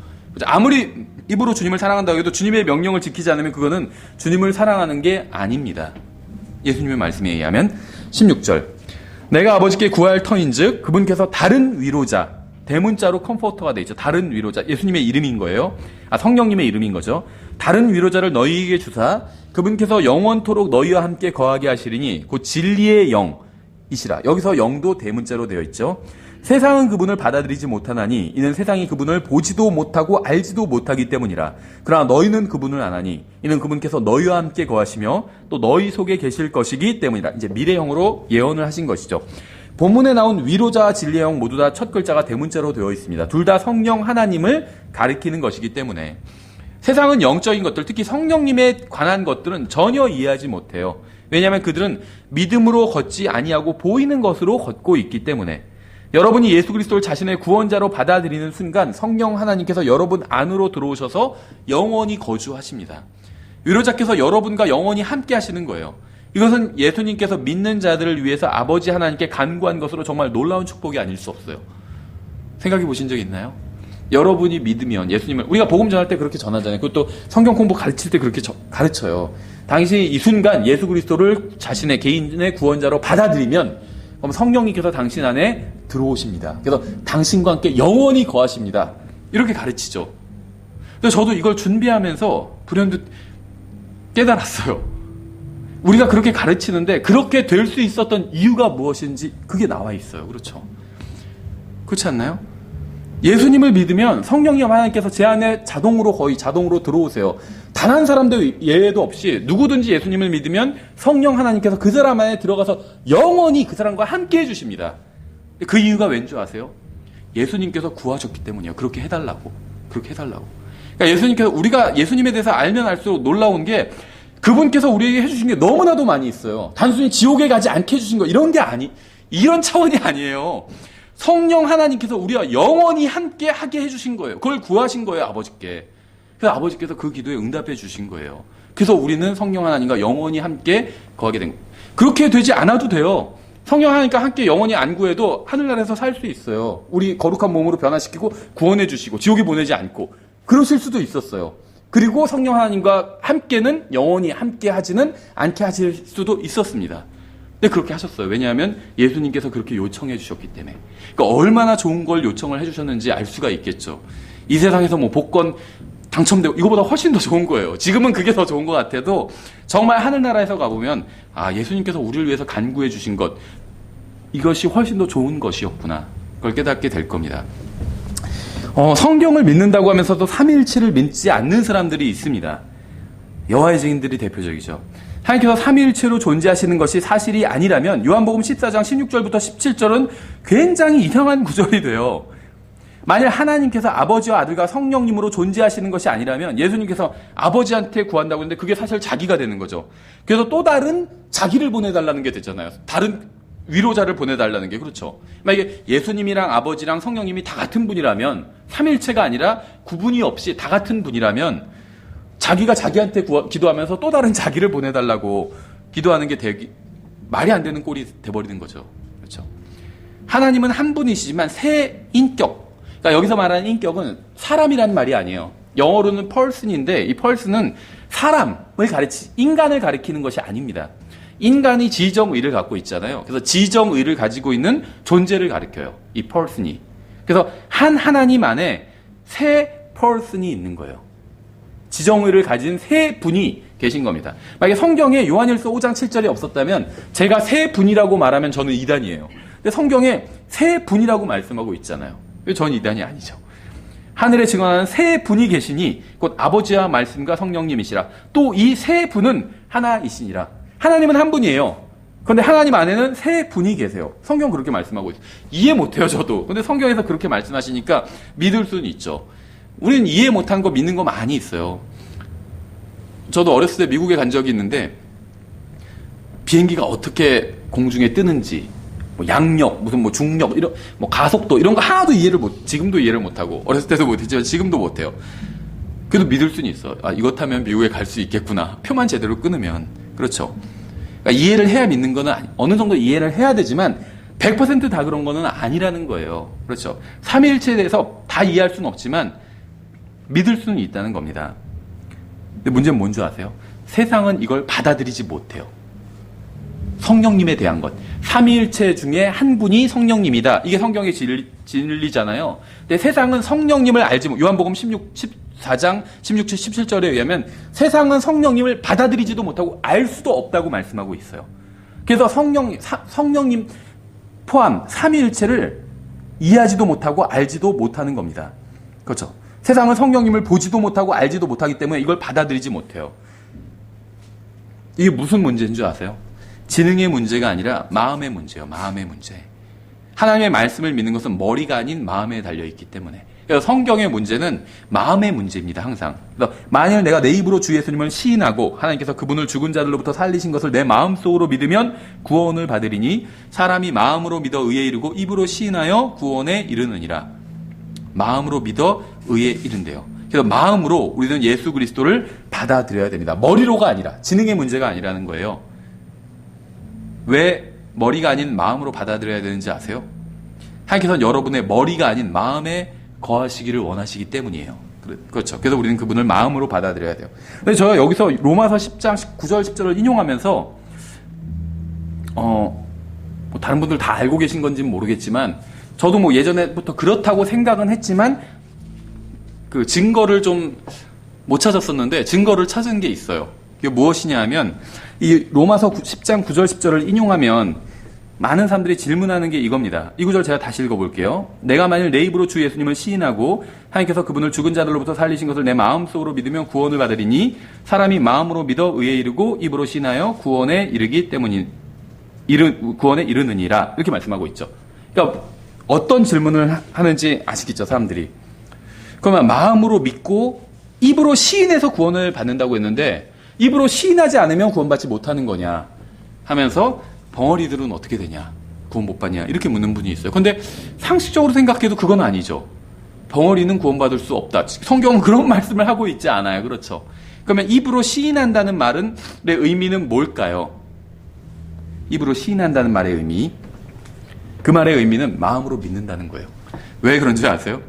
[SPEAKER 1] 아무리 입으로 주님을 사랑한다고 해도 주님의 명령을 지키지 않으면 그거는 주님을 사랑하는 게 아닙니다. 예수님의 말씀에 의하면 16절 내가 아버지께 구할 터인즉 그분께서 다른 위로자 대문자로 컴포터가 되어 있죠. 다른 위로자 예수님의 이름인 거예요. 성령님의 이름인 거죠. 다른 위로자를 너희에게 주사 그분께서 영원토록 너희와 함께 거하게 하시리니 곧 진리의 영이시라. 여기서 영도 대문자로 되어 있죠. 세상은 그분을 받아들이지 못하나니 이는 세상이 그분을 보지도 못하고 알지도 못하기 때문이라. 그러나 너희는 그분을 아나니 이는 그분께서 너희와 함께 거하시며 또 너희 속에 계실 것이기 때문이라. 이제 미래형으로 예언을 하신 것이죠. 본문에 나온 위로자와 진리의 영 모두 다 첫 글자가 대문자로 되어 있습니다. 둘 다 성령 하나님을 가리키는 것이기 때문에 세상은 영적인 것들, 특히 성령님에 관한 것들은 전혀 이해하지 못해요. 왜냐하면 그들은 믿음으로 걷지 아니하고 보이는 것으로 걷고 있기 때문에 여러분이 예수 그리스도를 자신의 구원자로 받아들이는 순간 성령 하나님께서 여러분 안으로 들어오셔서 영원히 거주하십니다. 위로자께서 여러분과 영원히 함께 하시는 거예요. 이것은 예수님께서 믿는 자들을 위해서 아버지 하나님께 간구한 것으로 정말 놀라운 축복이 아닐 수 없어요. 생각해 보신 적 있나요? 여러분이 믿으면 예수님을 우리가 복음 전할 때 그렇게 전하잖아요. 그것도 성경 공부 가르칠 때 그렇게 가르쳐요. 당신이 이 순간 예수 그리스도를 자신의 개인의 구원자로 받아들이면 그럼 성령님께서 당신 안에 들어오십니다. 그래서 당신과 함께 영원히 거하십니다. 이렇게 가르치죠. 그래서 저도 이걸 준비하면서 불현듯 깨달았어요. 우리가 그렇게 가르치는데 그렇게 될 수 있었던 이유가 무엇인지 그게 나와 있어요. 그렇죠? 그렇지 않나요? 예수님을 믿으면 성령님 하나님께서 제 안에 거의 자동으로 들어오세요. 단 한 사람도 예외도 없이 누구든지 예수님을 믿으면 성령 하나님께서 그 사람 안에 들어가서 영원히 그 사람과 함께 해주십니다. 그 이유가 왠지 아세요? 예수님께서 구하셨기 때문이에요. 그렇게 해달라고. 그러니까 예수님께서 우리가 예수님에 대해서 알면 알수록 놀라운 게 그분께서 우리에게 해주신 게 너무나도 많이 있어요. 단순히 지옥에 가지 않게 해주신 거 이런 차원이 아니에요. 성령 하나님께서 우리와 영원히 함께 하게 해주신 거예요. 그걸 구하신 거예요, 아버지께. 그래서 아버지께서 그 기도에 응답해 주신 거예요. 그래서 우리는 성령 하나님과 영원히 함께 거하게 된 거예요. 그렇게 되지 않아도 돼요. 성령 하나님과 함께 영원히 안 구해도 하늘나라에서 살 수 있어요. 우리 거룩한 몸으로 변화시키고 구원해 주시고 지옥에 보내지 않고 그러실 수도 있었어요. 그리고 성령 하나님과 함께는 영원히 함께 하지는 않게 하실 수도 있었습니다. 근데 그렇게 하셨어요. 왜냐하면 예수님께서 그렇게 요청해 주셨기 때문에. 그러니까 얼마나 좋은 걸 요청을 해 주셨는지 알 수가 있겠죠. 이 세상에서 복권 당첨되고 이거보다 훨씬 더 좋은 거예요. 지금은 그게 더 좋은 것 같아도 정말 하늘나라에서 가보면 예수님께서 우리를 위해서 간구해 주신 것 이것이 훨씬 더 좋은 것이었구나. 그걸 깨닫게 될 겁니다. 성경을 믿는다고 하면서도 삼위일체를 믿지 않는 사람들이 있습니다. 여호와의 증인들이 대표적이죠. 하나님께서 삼위일체로 존재하시는 것이 사실이 아니라면 요한복음 14장 16절부터 17절은 굉장히 이상한 구절이 돼요. 만일 하나님께서 아버지와 아들과 성령님으로 존재하시는 것이 아니라면 예수님께서 아버지한테 구한다고 했는데 그게 사실 자기가 되는 거죠. 그래서 또 다른 자기를 보내달라는 게 되잖아요. 다른 위로자를 보내달라는 게 그렇죠. 만약에 예수님이랑 아버지랑 성령님이 다 같은 분이라면 삼일체가 아니라 구분이 없이 다 같은 분이라면 자기가 자기한테 기도하면서 또 다른 자기를 보내달라고 기도하는 게 말이 안 되는 꼴이 돼버리는 거죠. 그렇죠. 하나님은 한 분이시지만 세 인격. 그러니까 여기서 말하는 인격은 사람이라는 말이 아니에요. 영어로는 person인데 이 person은 인간을 가리키는 것이 아닙니다. 인간이 지정의를 갖고 있잖아요. 그래서 지정의를 가지고 있는 존재를 가리켜요. 이 person이. 그래서 하나님 안에 세 person이 있는 거예요. 지정의를 가진 세 분이 계신 겁니다. 만약에 성경에 요한일서 5장 7절이 없었다면 제가 세 분이라고 말하면 저는 이단이에요. 근데 성경에 세 분이라고 말씀하고 있잖아요. 왜 저는 이단이 아니죠? 하늘에 증언하는 세 분이 계시니 곧 아버지와 말씀과 성령님이시라. 또 이 세 분은 하나이시니라. 하나님은 한 분이에요. 그런데 하나님 안에는 세 분이 계세요. 성경 그렇게 말씀하고 있어요. 이해 못해요, 저도. 근데 성경에서 그렇게 말씀하시니까 믿을 수는 있죠. 우리는 이해 못한 거 믿는 거 많이 있어요. 저도 어렸을 때 미국에 간 적이 있는데 비행기가 어떻게 공중에 뜨는지, 뭐 양력, 무슨 뭐 중력, 이런 뭐 가속도 이런 거 하나도 지금도 이해를 못하고 어렸을 때도 못했지만 지금도 못해요. 그래도 믿을 수는 있어. 아, 이것 타면 미국에 갈 수 있겠구나. 표만 제대로 끊으면. 그렇죠. 그러니까 이해를 해야 믿는 거는 어느 정도 이해를 해야 되지만 100% 다 그런 거는 아니라는 거예요. 그렇죠. 삼위일체에 대해서 다 이해할 수는 없지만 믿을 수는 있다는 겁니다. 근데 문제는 뭔지 아세요? 세상은 이걸 받아들이지 못해요. 성령님에 대한 것. 삼위일체 중에 한 분이 성령님이다. 이게 성경의 진리잖아요. 근데 세상은 성령님을 알지 못. 요한복음 14장 16, 17절에 의하면 세상은 성령님을 받아들이지도 못하고 알 수도 없다고 말씀하고 있어요. 그래서 성령님 포함 삼위일체를 이해하지도 못하고 알지도 못하는 겁니다. 그렇죠. 세상은 성령님을 보지도 못하고 알지도 못하기 때문에 이걸 받아들이지 못해요. 이게 무슨 문제인 줄 아세요? 지능의 문제가 아니라 마음의 문제예요. 마음의 문제. 하나님의 말씀을 믿는 것은 머리가 아닌 마음에 달려있기 때문에. 그래서 성경의 문제는 마음의 문제입니다. 항상. 그래서 만일 내가 내 입으로 주 예수님을 시인하고 하나님께서 그분을 죽은 자들로부터 살리신 것을 내 마음속으로 믿으면 구원을 받으리니 사람이 마음으로 믿어 의에 이르고 입으로 시인하여 구원에 이르느니라. 마음으로 믿어 의에 이른대요. 그래서 마음으로 우리는 예수 그리스도를 받아들여야 됩니다. 머리로가 아니라, 지능의 문제가 아니라는 거예요. 왜 머리가 아닌 마음으로 받아들여야 되는지 아세요? 하나님께서는 여러분의 머리가 아닌 마음에 거하시기를 원하시기 때문이에요. 그렇죠. 그래서 우리는 그분을 마음으로 받아들여야 돼요. 근데 제가 여기서 로마서 10장 9절 10절을 인용하면서 뭐 다른 분들 다 알고 계신 건지는 모르겠지만 저도 뭐 예전에부터 그렇다고 생각은 했지만 그 증거를 좀 못 찾았었는데 증거를 찾은 게 있어요. 그게 무엇이냐 하면 이 로마서 10장 9절 10절을 인용하면 많은 사람들이 질문하는 게 이겁니다. 이 구절 제가 다시 읽어볼게요. 내가 만일 내 입으로 주 예수님을 시인하고 하나님께서 그분을 죽은 자들로부터 살리신 것을 내 마음속으로 믿으면 구원을 받으리니 사람이 마음으로 믿어 의에 이르고 입으로 시인하여 구원에 이르기 때문인 구원에 이르느니라. 이렇게 말씀하고 있죠. 그러니까 어떤 질문을 하는지 아시겠죠, 사람들이. 그러면 마음으로 믿고 입으로 시인해서 구원을 받는다고 했는데 입으로 시인하지 않으면 구원받지 못하는 거냐 하면서 벙어리들은 어떻게 되냐? 구원 못 받냐? 이렇게 묻는 분이 있어요. 근데 상식적으로 생각해도 그건 아니죠. 벙어리는 구원받을 수 없다. 성경은 그런 말씀을 하고 있지 않아요. 그렇죠? 그러면 입으로 시인한다는 말의 의미는 뭘까요? 입으로 시인한다는 말의 의미. 그 말의 의미는 마음으로 믿는다는 거예요. 왜 그런지 아세요?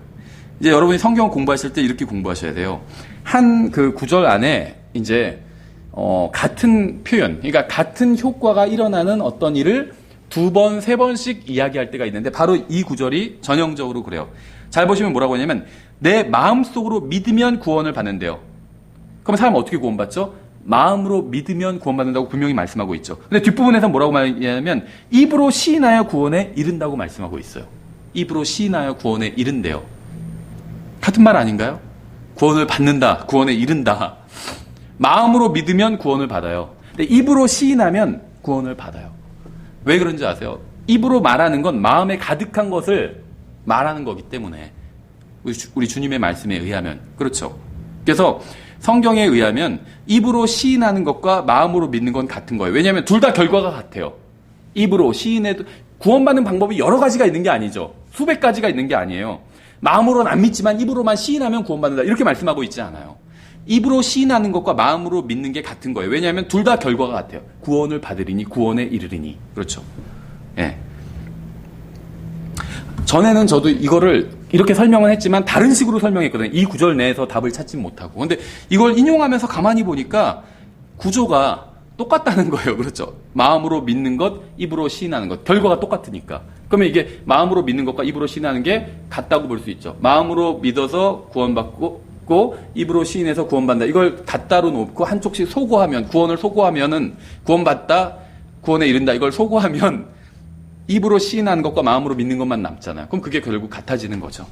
[SPEAKER 1] 이제 여러분이 성경 공부하실 때 이렇게 공부하셔야 돼요. 한 그 구절 안에 이제 같은 표현, 그러니까 같은 효과가 일어나는 어떤 일을 두 번, 세 번씩 이야기할 때가 있는데 바로 이 구절이 전형적으로 그래요. 잘 보시면 뭐라고 하냐면 내 마음속으로 믿으면 구원을 받는데요. 그럼 사람은 어떻게 구원받죠? 마음으로 믿으면 구원받는다고 분명히 말씀하고 있죠. 근데 뒷부분에서 뭐라고 말하냐면 입으로 시인하여 구원에 이른다고 말씀하고 있어요. 입으로 시인하여 구원에 이른대요. 같은 말 아닌가요? 구원을 받는다, 구원에 이른다. 마음으로 믿으면 구원을 받아요. 근데 입으로 시인하면 구원을 받아요. 왜 그런지 아세요? 입으로 말하는 건 마음에 가득한 것을 말하는 거기 때문에. 우리 주님의 말씀에 의하면. 그렇죠. 그래서 성경에 의하면 입으로 시인하는 것과 마음으로 믿는 건 같은 거예요. 왜냐하면 둘 다 결과가 같아요. 입으로 시인해도 구원받는 방법이 여러 가지가 있는 게 아니죠. 수백 가지가 있는 게 아니에요. 마음으로는 안 믿지만 입으로만 시인하면 구원받는다. 이렇게 말씀하고 있지 않아요. 입으로 시인하는 것과 마음으로 믿는 게 같은 거예요. 왜냐하면 둘 다 결과가 같아요. 구원을 받으리니 구원에 이르리니. 그렇죠. 예. 전에는 저도 이거를 이렇게 설명은 했지만 다른 식으로 설명했거든요. 이 구절 내에서 답을 찾지 못하고. 근데 이걸 인용하면서 가만히 보니까 구조가 똑같다는 거예요. 그렇죠? 마음으로 믿는 것, 입으로 시인하는 것. 결과가 똑같으니까. 그러면 이게 마음으로 믿는 것과 입으로 시인하는 게 같다고 볼 수 있죠. 마음으로 믿어서 구원받고 입으로 시인해서 구원받는다. 이걸 같다로 놓고 한쪽씩 소거하면, 구원을 소거하면은 구원받다, 구원에 이른다. 이걸 소거하면 입으로 시인하는 것과 마음으로 믿는 것만 남잖아요. 그럼 그게 결국 같아지는 거죠.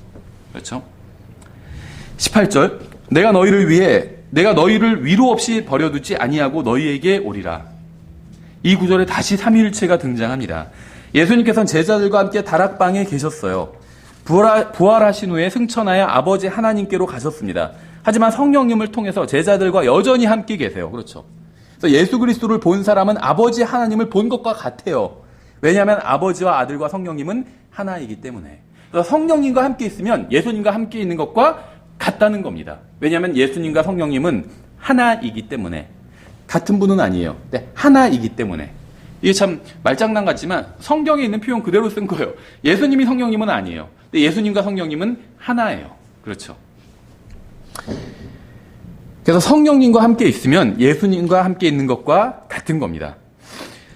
[SPEAKER 1] 그렇죠? 18절. 내가 너희를 위로 없이 버려두지 아니하고 너희에게 오리라. 이 구절에 다시 삼위일체가 등장합니다. 예수님께서는 제자들과 함께 다락방에 계셨어요. 부활하신 후에 승천하여 아버지 하나님께로 가셨습니다. 하지만 성령님을 통해서 제자들과 여전히 함께 계세요. 그렇죠? 그래서 예수 그리스도를 본 사람은 아버지 하나님을 본 것과 같아요. 왜냐하면 아버지와 아들과 성령님은 하나이기 때문에. 그래서 성령님과 함께 있으면 예수님과 함께 있는 것과 같다는 겁니다. 왜냐하면 예수님과 성령님은 하나이기 때문에. 같은 분은 아니에요. 네, 하나이기 때문에. 이게 참 말장난 같지만 성경에 있는 표현 그대로 쓴 거예요. 예수님이 성령님은 아니에요. 근데 예수님과 성령님은 하나예요. 그렇죠. 그래서 성령님과 함께 있으면 예수님과 함께 있는 것과 같은 겁니다.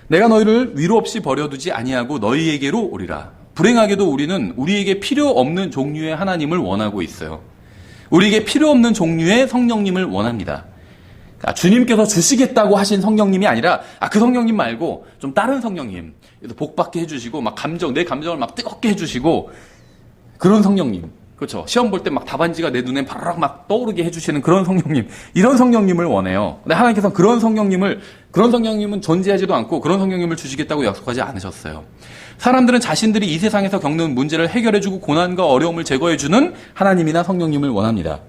[SPEAKER 1] 내가 너희를 위로 없이 버려두지 아니하고 너희에게로 오리라. 불행하게도 우리는 우리에게 필요 없는 종류의 하나님을 원하고 있어요. 우리에게 필요 없는 종류의 성령님을 원합니다. 주님께서 주시겠다고 하신 성령님이 아니라 그 성령님 말고 좀 다른 성령님, 복받게 해주시고 막 내 감정을 막 뜨겁게 해주시고 그런 성령님, 그렇죠? 시험 볼 때 막 답안지가 내 눈에 바라락 막 떠오르게 해주시는 그런 성령님, 이런 성령님을 원해요. 근데 하나님께서는 그런 성령님은 존재하지도 않고 그런 성령님을 주시겠다고 약속하지 않으셨어요. 사람들은 자신들이 이 세상에서 겪는 문제를 해결해주고 고난과 어려움을 제거해주는 하나님이나 성령님을 원합니다.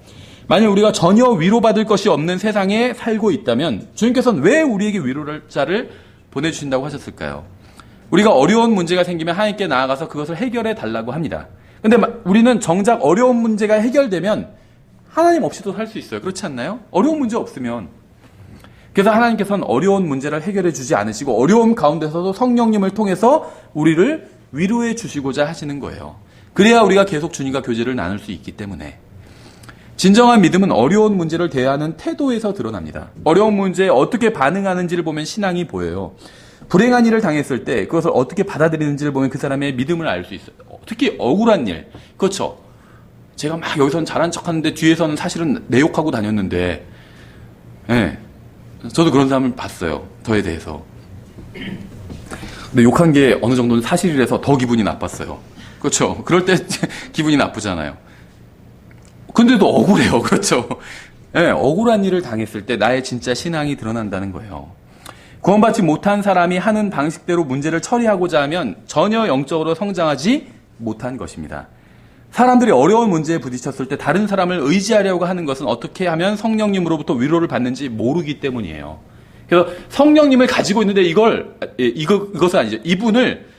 [SPEAKER 1] 만약 우리가 전혀 위로받을 것이 없는 세상에 살고 있다면 주님께서는 왜 우리에게 위로자를 보내주신다고 하셨을까요? 우리가 어려운 문제가 생기면 하나님께 나아가서 그것을 해결해 달라고 합니다. 근데 우리는 정작 어려운 문제가 해결되면 하나님 없이도 살 수 있어요. 그렇지 않나요? 어려운 문제 없으면. 그래서 하나님께서는 어려운 문제를 해결해 주지 않으시고 어려움 가운데서도 성령님을 통해서 우리를 위로해 주시고자 하시는 거예요. 그래야 우리가 계속 주님과 교제를 나눌 수 있기 때문에. 진정한 믿음은 어려운 문제를 대하는 태도에서 드러납니다. 어려운 문제에 어떻게 반응하는지를 보면 신앙이 보여요. 불행한 일을 당했을 때 그것을 어떻게 받아들이는지를 보면 그 사람의 믿음을 알 수 있어요. 특히 억울한 일. 그렇죠. 제가 막 여기서는 잘한 척하는데 뒤에서는 사실은 내 욕하고 다녔는데, 예. 저도 그런 사람을 봤어요. 저에 대해서. 근데 욕한 게 어느 정도는 사실이라서 더 기분이 나빴어요. 그렇죠. 그럴 때 기분이 나쁘잖아요. 근데도 억울해요. 그렇죠. 예, 억울한 일을 당했을 때 나의 진짜 신앙이 드러난다는 거예요. 구원받지 못한 사람이 하는 방식대로 문제를 처리하고자 하면 전혀 영적으로 성장하지 못한 것입니다. 사람들이 어려운 문제에 부딪혔을 때 다른 사람을 의지하려고 하는 것은 어떻게 하면 성령님으로부터 위로를 받는지 모르기 때문이에요. 그래서 성령님을 가지고 있는데 이것은 아니죠. 이분을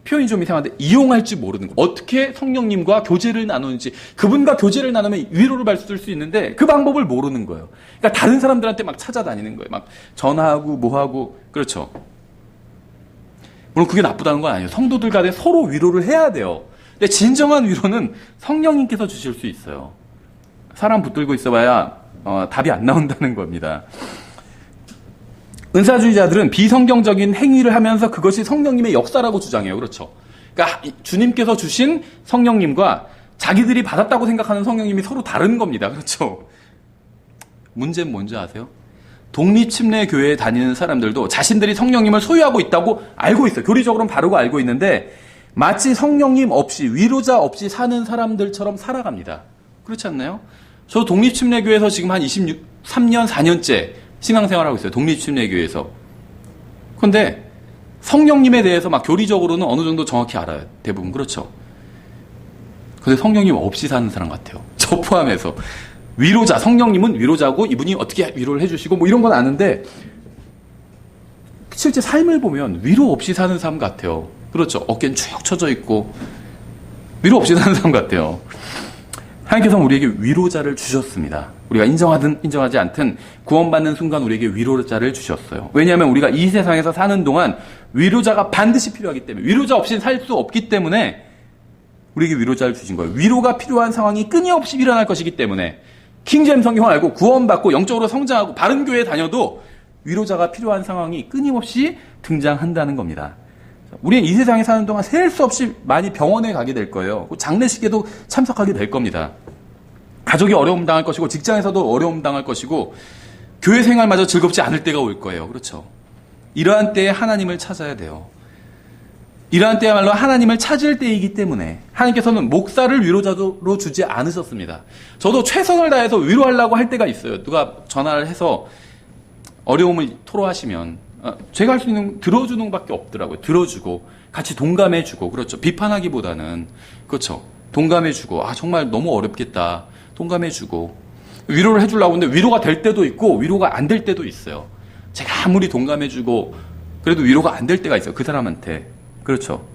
[SPEAKER 1] 표현이 좀 이상한데 이용할 줄 모르는 거. 어떻게 성령님과 교제를 나누는지, 그분과 교제를 나누면 위로를 받을 수 있는데 그 방법을 모르는 거예요. 그러니까 다른 사람들한테 막 찾아다니는 거예요. 막 전화하고 뭐하고. 그렇죠. 물론 그게 나쁘다는 건 아니에요. 성도들 간에 서로 위로를 해야 돼요. 근데 진정한 위로는 성령님께서 주실 수 있어요. 사람 붙들고 있어봐야 답이 안 나온다는 겁니다. 은사주의자들은 비성경적인 행위를 하면서 그것이 성령님의 역사라고 주장해요. 그렇죠. 그러니까 주님께서 주신 성령님과 자기들이 받았다고 생각하는 성령님이 서로 다른 겁니다. 그렇죠. 문제는 뭔지 아세요? 독립침례교회에 다니는 사람들도 자신들이 성령님을 소유하고 있다고 알고 있어요. 교리적으로는 바르고 알고 있는데 마치 성령님 없이, 위로자 없이 사는 사람들처럼 살아갑니다. 그렇지 않나요? 저 독립침례교회에서 지금 한 23년, 4년째 신앙생활하고 있어요. 독립침례교회에서. 그런데 성령님에 대해서 막 교리적으로는 어느 정도 정확히 알아요. 대부분. 그렇죠. 근데 성령님 없이 사는 사람 같아요. 저 포함해서. 위로자, 성령님은 위로자고 이분이 어떻게 위로를 해주시고 뭐 이런 건 아는데 실제 삶을 보면 위로 없이 사는 사람 같아요. 그렇죠. 어깨는 쭉 쳐져 있고 위로 없이 사는 사람 같아요. 하나님께서는 우리에게 위로자를 주셨습니다. 우리가 인정하든 인정하지 않든 구원받는 순간 우리에게 위로자를 주셨어요. 왜냐하면 우리가 이 세상에서 사는 동안 위로자가 반드시 필요하기 때문에, 위로자 없이 살 수 없기 때문에 우리에게 위로자를 주신 거예요. 위로가 필요한 상황이 끊임없이 일어날 것이기 때문에 킹제임 성경을 알고 구원받고 영적으로 성장하고 바른 교회에 다녀도 위로자가 필요한 상황이 끊임없이 등장한다는 겁니다. 우리는 이 세상에 사는 동안 셀 수 없이 많이 병원에 가게 될 거예요. 장례식에도 참석하게 될 겁니다. 가족이 어려움 당할 것이고 직장에서도 어려움 당할 것이고 교회 생활마저 즐겁지 않을 때가 올 거예요. 그렇죠? 이러한 때에 하나님을 찾아야 돼요. 이러한 때야말로 하나님을 찾을 때이기 때문에 하나님께서는 목사를 위로자로 주지 않으셨습니다. 저도 최선을 다해서 위로하려고 할 때가 있어요. 누가 전화를 해서 어려움을 토로하시면 제가 할 수 있는 들어주는 것밖에 없더라고요. 들어주고 같이 동감해주고 그렇죠. 비판하기보다는 그렇죠. 동감해주고 정말 너무 어렵겠다. 동감해주고 위로를 해주려고 하는데 위로가 될 때도 있고 위로가 안 될 때도 있어요. 제가 아무리 동감해주고 그래도 위로가 안 될 때가 있어요. 그 사람한테. 그렇죠.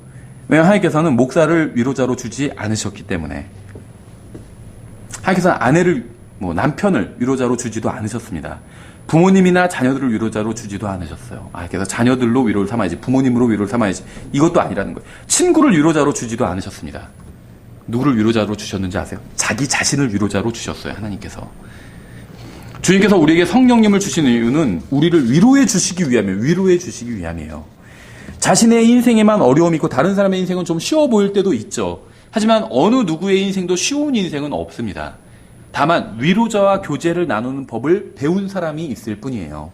[SPEAKER 1] 왜냐하면 하나님께서는 목사를 위로자로 주지 않으셨기 때문에 하나님께서는 아내를 남편을 위로자로 주지도 않으셨습니다. 부모님이나 자녀들을 위로자로 주지도 않으셨어요. 그래서 자녀들로 위로를 삼아야지 부모님으로 위로를 삼아야지 이것도 아니라는 거예요. 친구를 위로자로 주지도 않으셨습니다. 누구를 위로자로 주셨는지 아세요? 자기 자신을 위로자로 주셨어요. 하나님께서. 주님께서 우리에게 성령님을 주시는 이유는 우리를 위로해 주시기 위함이에요. 자신의 인생에만 어려움이 있고 다른 사람의 인생은 좀 쉬워 보일 때도 있죠. 하지만 어느 누구의 인생도 쉬운 인생은 없습니다. 다만 위로자와 교제를 나누는 법을 배운 사람이 있을 뿐이에요.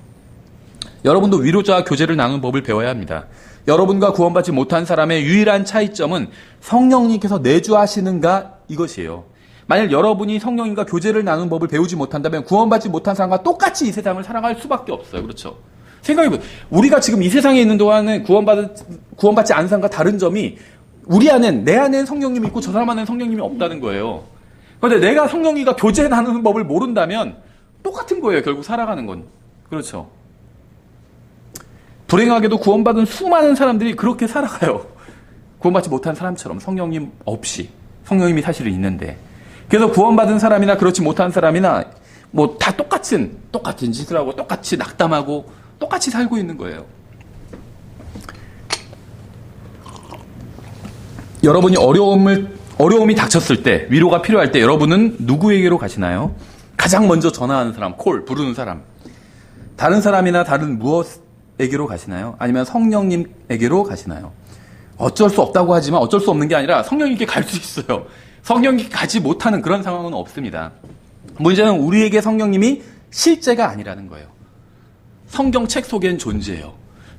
[SPEAKER 1] 여러분도 위로자와 교제를 나누는 법을 배워야 합니다. 여러분과 구원받지 못한 사람의 유일한 차이점은 성령님께서 내주하시는가 이것이에요. 만약 여러분이 성령님과 교제를 나누는 법을 배우지 못한다면 구원받지 못한 사람과 똑같이 이 세상을 살아갈 수밖에 없어요. 그렇죠? 생각해보세요. 우리가 지금 이 세상에 있는 동안은 구원받지 않은 사람과 다른 점이 내 안에는 성령님이 있고 저 사람 안에는 성령님이 없다는 거예요. 그런데 내가 성령님과 교제 나누는 법을 모른다면 똑같은 거예요. 결국 살아가는 건. 그렇죠. 불행하게도 구원받은 수많은 사람들이 그렇게 살아가요. 구원받지 못한 사람처럼 성령님 없이. 성령님이 사실은 있는데. 그래서 구원받은 사람이나 그렇지 못한 사람이나 다 똑같은 짓을 하고 똑같이 낙담하고 똑같이 살고 있는 거예요. 여러분이 어려움이 닥쳤을 때, 위로가 필요할 때 여러분은 누구에게로 가시나요? 가장 먼저 전화하는 사람, 부르는 사람. 다른 사람이나 다른 무엇에게로 가시나요? 아니면 성령님에게로 가시나요? 어쩔 수 없다고 하지만 어쩔 수 없는 게 아니라 성령님께 갈 수 있어요. 성령님께 가지 못하는 그런 상황은 없습니다. 문제는 우리에게 성령님이 실제가 아니라는 거예요. 성경책 속엔 존재해요.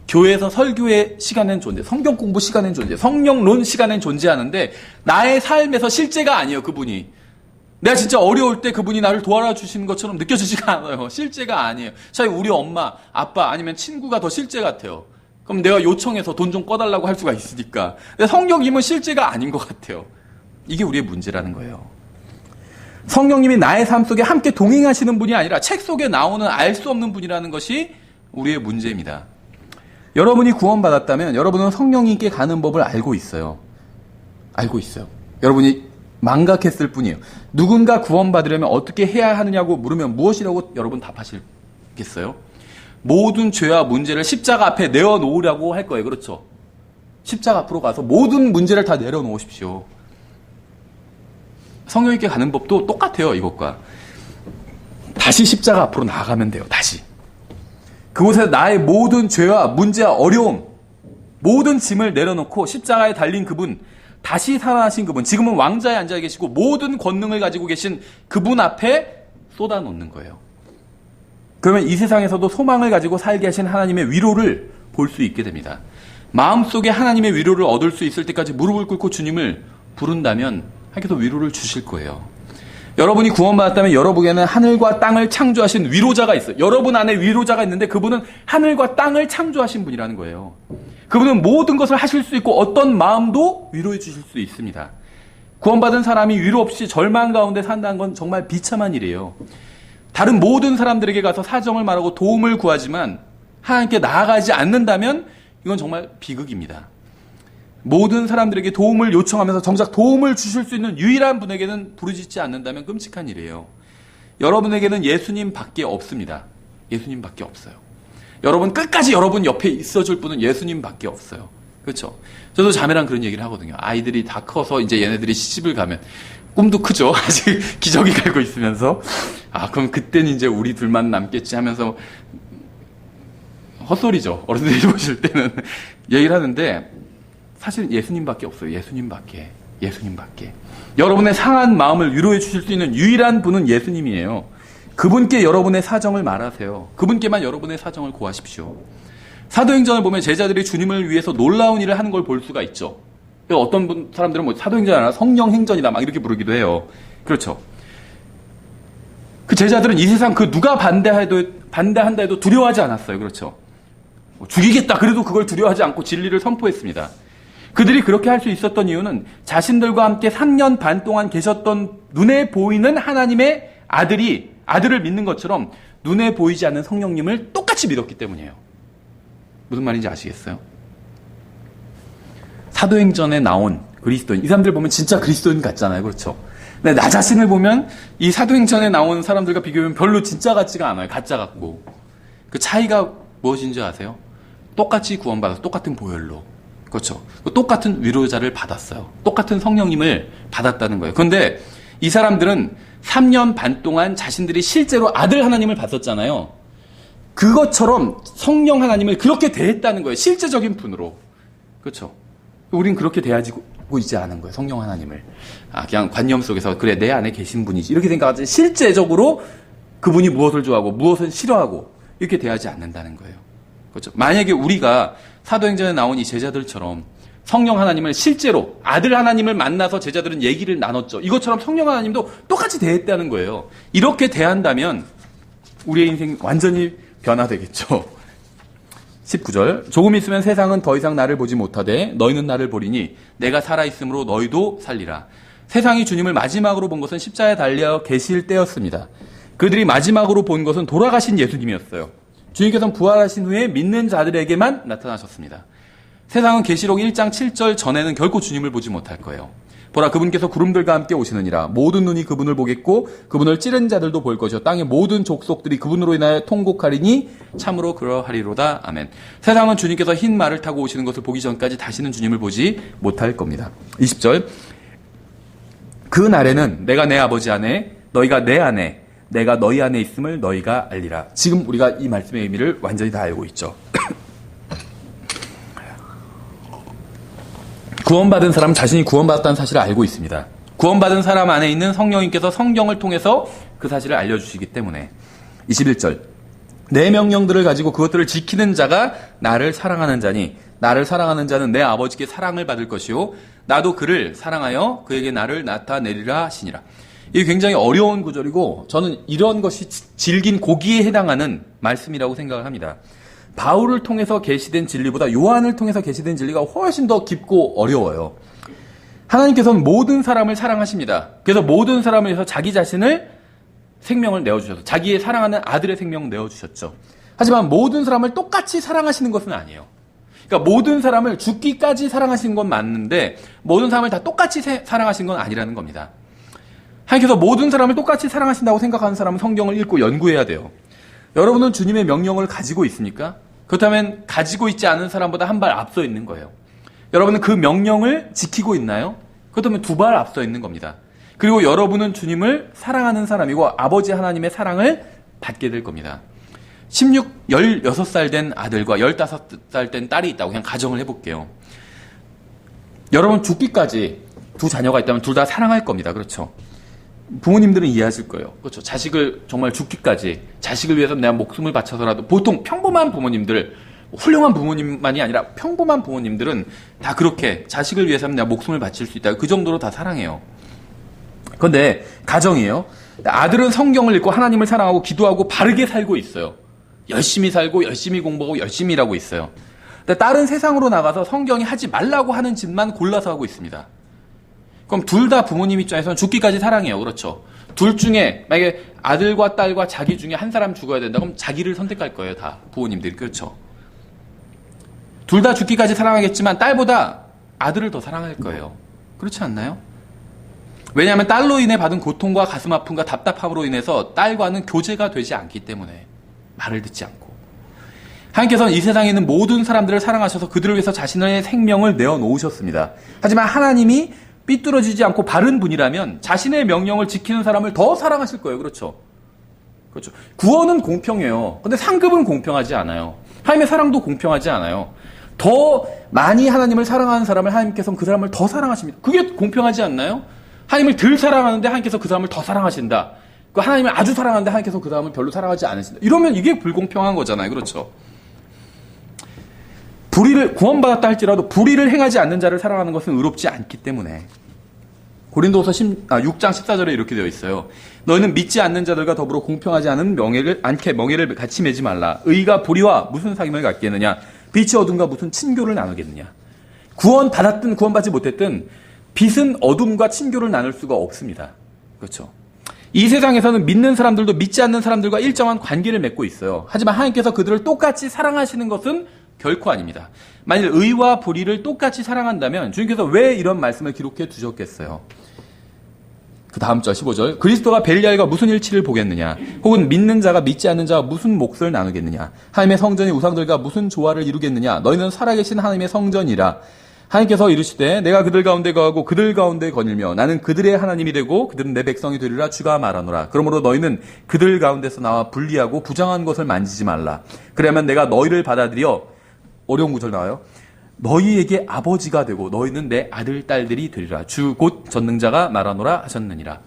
[SPEAKER 1] 교회에서 설교의 시간엔 존재, 성경 공부 시간엔 존재, 성령론 시간엔 존재하는데 나의 삶에서 실제가 아니에요. 그분이. 내가 진짜 어려울 때 그분이 나를 도와주시는 것처럼 느껴지지가 않아요. 실제가 아니에요. 차라리 우리 엄마, 아빠 아니면 친구가 더 실제 같아요. 그럼 내가 요청해서 돈 좀 꺼달라고 할 수가 있으니까. 근데 성령님은 실제가 아닌 것 같아요. 이게 우리의 문제라는 거예요. 성령님이 나의 삶 속에 함께 동행하시는 분이 아니라 책 속에 나오는 알 수 없는 분이라는 것이 우리의 문제입니다. 여러분이 구원받았다면 여러분은 성령님께 가는 법을 알고 있어요. 여러분이 망각했을 뿐이에요. 누군가 구원받으려면 어떻게 해야 하느냐고 물으면 무엇이라고 여러분 답하시겠어요? 모든 죄와 문제를 십자가 앞에 내어놓으라고 할 거예요. 그렇죠? 십자가 앞으로 가서 모든 문제를 다 내려놓으십시오. 성령님께 가는 법도 똑같아요. 이것과. 다시 십자가 앞으로 나아가면 돼요. 다시. 그곳에서 나의 모든 죄와 문제와 어려움, 모든 짐을 내려놓고 십자가에 달린 그분, 다시 살아나신 그분, 지금은 왕자에 앉아 계시고 모든 권능을 가지고 계신 그분 앞에 쏟아놓는 거예요. 그러면 이 세상에서도 소망을 가지고 살게 하신 하나님의 위로를 볼 수 있게 됩니다. 마음속에 하나님의 위로를 얻을 수 있을 때까지 무릎을 꿇고 주님을 부른다면 하나님께서 위로를 주실 거예요. 여러분이 구원받았다면 여러분에게는 하늘과 땅을 창조하신 위로자가 있어요. 여러분 안에 위로자가 있는데 그분은 하늘과 땅을 창조하신 분이라는 거예요. 그분은 모든 것을 하실 수 있고 어떤 마음도 위로해 주실 수 있습니다. 구원받은 사람이 위로 없이 절망 가운데 산다는 건 정말 비참한 일이에요. 다른 모든 사람들에게 가서 사정을 말하고 도움을 구하지만 하나님께 나아가지 않는다면 이건 정말 비극입니다. 모든 사람들에게 도움을 요청하면서 정작 도움을 주실 수 있는 유일한 분에게는 부르짖지 않는다면 끔찍한 일이에요. 여러분에게는 예수님밖에 없습니다. 예수님밖에 없어요. 여러분 끝까지 여러분 옆에 있어줄 분은 예수님밖에 없어요. 그렇죠? 저도 자매랑 그런 얘기를 하거든요. 아이들이 다 커서 이제 얘네들이 시집을 가면 꿈도 크죠. 아직 기저귀 갈고 있으면서 그럼 그때는 이제 우리 둘만 남겠지 하면서 헛소리죠. 어른들이 보실 때는 얘기를 하는데 사실 예수님밖에 없어요. 예수님밖에. 여러분의 상한 마음을 위로해 주실 수 있는 유일한 분은 예수님이에요. 그분께 여러분의 사정을 말하세요. 그분께만 여러분의 사정을 고하십시오. 사도행전을 보면 제자들이 주님을 위해서 놀라운 일을 하는 걸 볼 수가 있죠. 어떤 사람들은 뭐 사도행전이 아니라 성령행전이다 막 이렇게 부르기도 해요. 그렇죠. 그 제자들은 이 세상 그 누가 반대한다 해도 두려워하지 않았어요. 그렇죠. 죽이겠다 그래도 그걸 두려워하지 않고 진리를 선포했습니다. 그들이 그렇게 할 수 있었던 이유는 자신들과 함께 3년 반 동안 계셨던 눈에 보이는 하나님의 아들을 믿는 것처럼 눈에 보이지 않는 성령님을 똑같이 믿었기 때문이에요. 무슨 말인지 아시겠어요? 사도행전에 나온 그리스도인, 이 사람들 보면 진짜 그리스도인 같잖아요. 그렇죠? 근데 나 자신을 보면 이 사도행전에 나온 사람들과 비교하면 별로 진짜 같지가 않아요. 가짜 같고. 그 차이가 무엇인지 아세요? 똑같이 구원받아서 똑같은 보혈로. 그렇죠? 똑같은 위로자를 받았어요. 똑같은 성령님을 받았다는 거예요. 그런데 이 사람들은 3년 반 동안 자신들이 실제로 아들 하나님을 봤었잖아요. 그것처럼 성령 하나님을 그렇게 대했다는 거예요. 실제적인 분으로. 그렇죠? 우린 그렇게 대하고 있지 않은 거예요. 성령 하나님을. 그냥 관념 속에서 그래 내 안에 계신 분이지 이렇게 생각하지 실제적으로 그분이 무엇을 좋아하고 무엇을 싫어하고 이렇게 대하지 않는다는 거예요. 그렇죠? 만약에 우리가 사도행전에 나온 이 제자들처럼 성령 하나님을 실제로 아들 하나님을 만나서 제자들은 얘기를 나눴죠. 이것처럼 성령 하나님도 똑같이 대했다는 거예요. 이렇게 대한다면 우리의 인생 완전히 변화되겠죠. 19절 조금 있으면 세상은 더 이상 나를 보지 못하되 너희는 나를 보리니 내가 살아있으므로 너희도 살리라. 세상이 주님을 마지막으로 본 것은 십자가에 달려 계실 때였습니다. 그들이 마지막으로 본 것은 돌아가신 예수님이었어요. 주님께서는 부활하신 후에 믿는 자들에게만 나타나셨습니다. 세상은 계시록 1장 7절 전에는 결코 주님을 보지 못할 거예요. 보라 그분께서 구름들과 함께 오시느니라. 모든 눈이 그분을 보겠고 그분을 찌른 자들도 볼 것이요 땅의 모든 족속들이 그분으로 인하여 통곡하리니 참으로 그러하리로다. 아멘. 세상은 주님께서 흰 말을 타고 오시는 것을 보기 전까지 다시는 주님을 보지 못할 겁니다. 20절 그 날에는 내가 내 아버지 안에 너희가 내 안에 내가 너희 안에 있음을 너희가 알리라. 지금 우리가 이 말씀의 의미를 완전히 다 알고 있죠. 구원받은 사람은 자신이 구원받았다는 사실을 알고 있습니다. 구원받은 사람 안에 있는 성령님께서 성경을 통해서 그 사실을 알려주시기 때문에 21절 내 명령들을 가지고 그것들을 지키는 자가 나를 사랑하는 자니 나를 사랑하는 자는 내 아버지께 사랑을 받을 것이요 나도 그를 사랑하여 그에게 나를 나타내리라 하시니라. 이게 굉장히 어려운 구절이고 저는 이런 것이 질긴 고기에 해당하는 말씀이라고 생각을 합니다. 바울을 통해서 계시된 진리보다 요한을 통해서 계시된 진리가 훨씬 더 깊고 어려워요. 하나님께서는 모든 사람을 사랑하십니다. 그래서 모든 사람을 위해서 자기 자신을 생명을 내어주셔서 자기의 사랑하는 아들의 생명을 내어주셨죠. 하지만 모든 사람을 똑같이 사랑하시는 것은 아니에요. 그러니까 모든 사람을 죽기까지 사랑하시는 건 맞는데 모든 사람을 다 똑같이 사랑하시는 건 아니라는 겁니다. 하나님께서 모든 사람을 똑같이 사랑하신다고 생각하는 사람은 성경을 읽고 연구해야 돼요. 여러분은 주님의 명령을 가지고 있습니까? 그렇다면 가지고 있지 않은 사람보다 한 발 앞서 있는 거예요. 여러분은 그 명령을 지키고 있나요? 그렇다면 두 발 앞서 있는 겁니다. 그리고 여러분은 주님을 사랑하는 사람이고 아버지 하나님의 사랑을 받게 될 겁니다. 16살 된 아들과 15살 된 딸이 있다고 그냥 가정을 해볼게요. 여러분 죽기까지 두 자녀가 있다면 둘 다 사랑할 겁니다. 그렇죠? 부모님들은 이해하실 거예요. 그렇죠. 자식을 정말 죽기까지 자식을 위해서 내가 목숨을 바쳐서라도 보통 평범한 부모님들 훌륭한 부모님만이 아니라 평범한 부모님들은 다 그렇게 자식을 위해서는 내가 목숨을 바칠 수 있다. 그 정도로 다 사랑해요. 그런데 가정이에요. 아들은 성경을 읽고 하나님을 사랑하고 기도하고 바르게 살고 있어요. 열심히 살고 열심히 공부하고 열심히 일하고 있어요. 근데 딸은 세상으로 나가서 성경이 하지 말라고 하는 짓만 골라서 하고 있습니다. 그럼 둘 다 부모님 입장에서는 죽기까지 사랑해요. 그렇죠? 둘 중에 만약에 아들과 딸과 자기 중에 한 사람 죽어야 된다 그럼 자기를 선택할 거예요. 다 부모님들이. 그렇죠? 둘 다 죽기까지 사랑하겠지만 딸보다 아들을 더 사랑할 거예요. 그렇지 않나요? 왜냐하면 딸로 인해 받은 고통과 가슴 아픔과 답답함으로 인해서 딸과는 교제가 되지 않기 때문에 말을 듣지 않고 하나님께서는 이 세상에 있는 모든 사람들을 사랑하셔서 그들을 위해서 자신의 생명을 내어놓으셨습니다. 하지만 하나님이 삐뚤어지지 않고 바른 분이라면 자신의 명령을 지키는 사람을 더 사랑하실 거예요. 그렇죠? 그렇죠. 구원은 공평해요. 근데 상급은 공평하지 않아요. 하나님의 사랑도 공평하지 않아요. 더 많이 하나님을 사랑하는 사람을 하나님께서는 그 사람을 더 사랑하십니다. 그게 공평하지 않나요? 하나님을 덜 사랑하는데 하나님께서 그 사람을 더 사랑하신다. 그 하나님을 아주 사랑하는데 하나님께서 그 사람을 별로 사랑하지 않으신다. 이러면 이게 불공평한 거잖아요. 그렇죠? 구원받았다 할지라도 불의를 행하지 않는 자를 사랑하는 것은 의롭지 않기 때문에. 고린도서 6장 14절에 이렇게 되어 있어요. 너희는 믿지 않는 자들과 더불어 공평하지 않은 멍해를 같이 매지 말라. 의가 불의와 무슨 상임을 갖겠느냐? 빛이 어둠과 무슨 친교를 나누겠느냐? 구원받았든 구원받지 못했든 빛은 어둠과 친교를 나눌 수가 없습니다. 그렇죠? 이 세상에서는 믿는 사람들도 믿지 않는 사람들과 일정한 관계를 맺고 있어요. 하지만 하나님께서 그들을 똑같이 사랑하시는 것은 결코 아닙니다. 만일 의와 불의를 똑같이 사랑한다면 주님께서 왜 이런 말씀을 기록해 두셨겠어요? 그 다음 절 15절. 그리스도가 벨리알과 무슨 일치를 보겠느냐? 혹은 믿는 자가 믿지 않는 자와 무슨 몫을 나누겠느냐? 하나님의 성전이 우상들과 무슨 조화를 이루겠느냐? 너희는 살아계신 하나님의 성전이라. 하나님께서 이르시되 내가 그들 가운데 거하고 그들 가운데 거닐며 나는 그들의 하나님이 되고 그들은 내 백성이 되리라 주가 말하노라. 그러므로 너희는 그들 가운데서 나와 분리하고 부정한 것을 만지지 말라. 그러면 내가 너희를 받아들여, 어려운 구절 나와요. 너희에게 아버지가 되고 너희는 내 아들 딸들이 되리라. 주 곧 전능자가 말하노라 하셨느니라.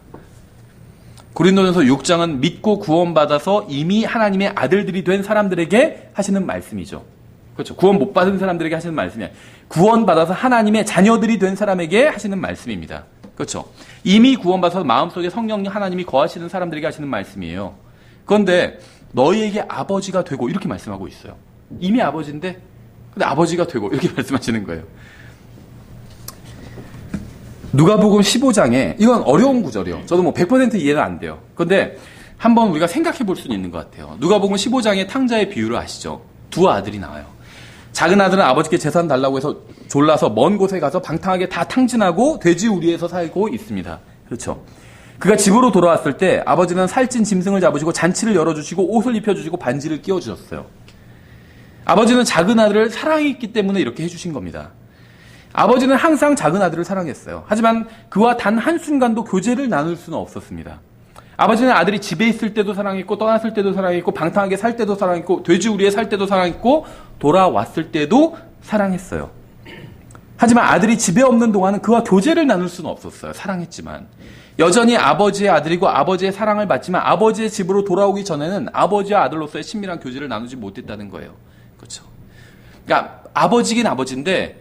[SPEAKER 1] 고린도전서 6장은 믿고 구원받아서 이미 하나님의 아들들이 된 사람들에게 하시는 말씀이죠. 그렇죠. 구원 못 받은 사람들에게 하시는 말씀이에요. 구원받아서 하나님의 자녀들이 된 사람에게 하시는 말씀입니다. 그렇죠. 이미 구원받아서 마음속에 성령 하나님이 거하시는 사람들에게 하시는 말씀이에요. 그런데 너희에게 아버지가 되고 이렇게 말씀하고 있어요. 이미 아버지인데 근데 아버지가 되고 이렇게 말씀하시는 거예요. 누가복음 15장에 이건 어려운 구절이에요. 저도 뭐 100% 이해가 안 돼요. 그런데 한번 우리가 생각해 볼 수는 있는 것 같아요. 누가복음 15장의 탕자의 비유를 아시죠? 두 아들이 나와요. 작은 아들은 아버지께 재산 달라고 해서 졸라서 먼 곳에 가서 방탕하게 다 탕진하고 돼지우리에서 살고 있습니다. 그렇죠? 그가 집으로 돌아왔을 때 아버지는 살찐 짐승을 잡으시고 잔치를 열어주시고 옷을 입혀주시고 반지를 끼워주셨어요. 아버지는 작은 아들을 사랑했기 때문에 이렇게 해주신 겁니다. 아버지는 항상 작은 아들을 사랑했어요. 하지만 그와 단 한순간도 교제를 나눌 수는 없었습니다. 아버지는 아들이 집에 있을 때도 사랑했고 떠났을 때도 사랑했고 방탕하게 살 때도 사랑했고 돼지우리에 살 때도 사랑했고 돌아왔을 때도 사랑했어요. 하지만 아들이 집에 없는 동안은 그와 교제를 나눌 수는 없었어요. 사랑했지만. 여전히 아버지의 아들이고 아버지의 사랑을 받지만 아버지의 집으로 돌아오기 전에는 아버지와 아들로서의 친밀한 교제를 나누지 못했다는 거예요. 그렇죠. 그러니까 아버지긴 아버지인데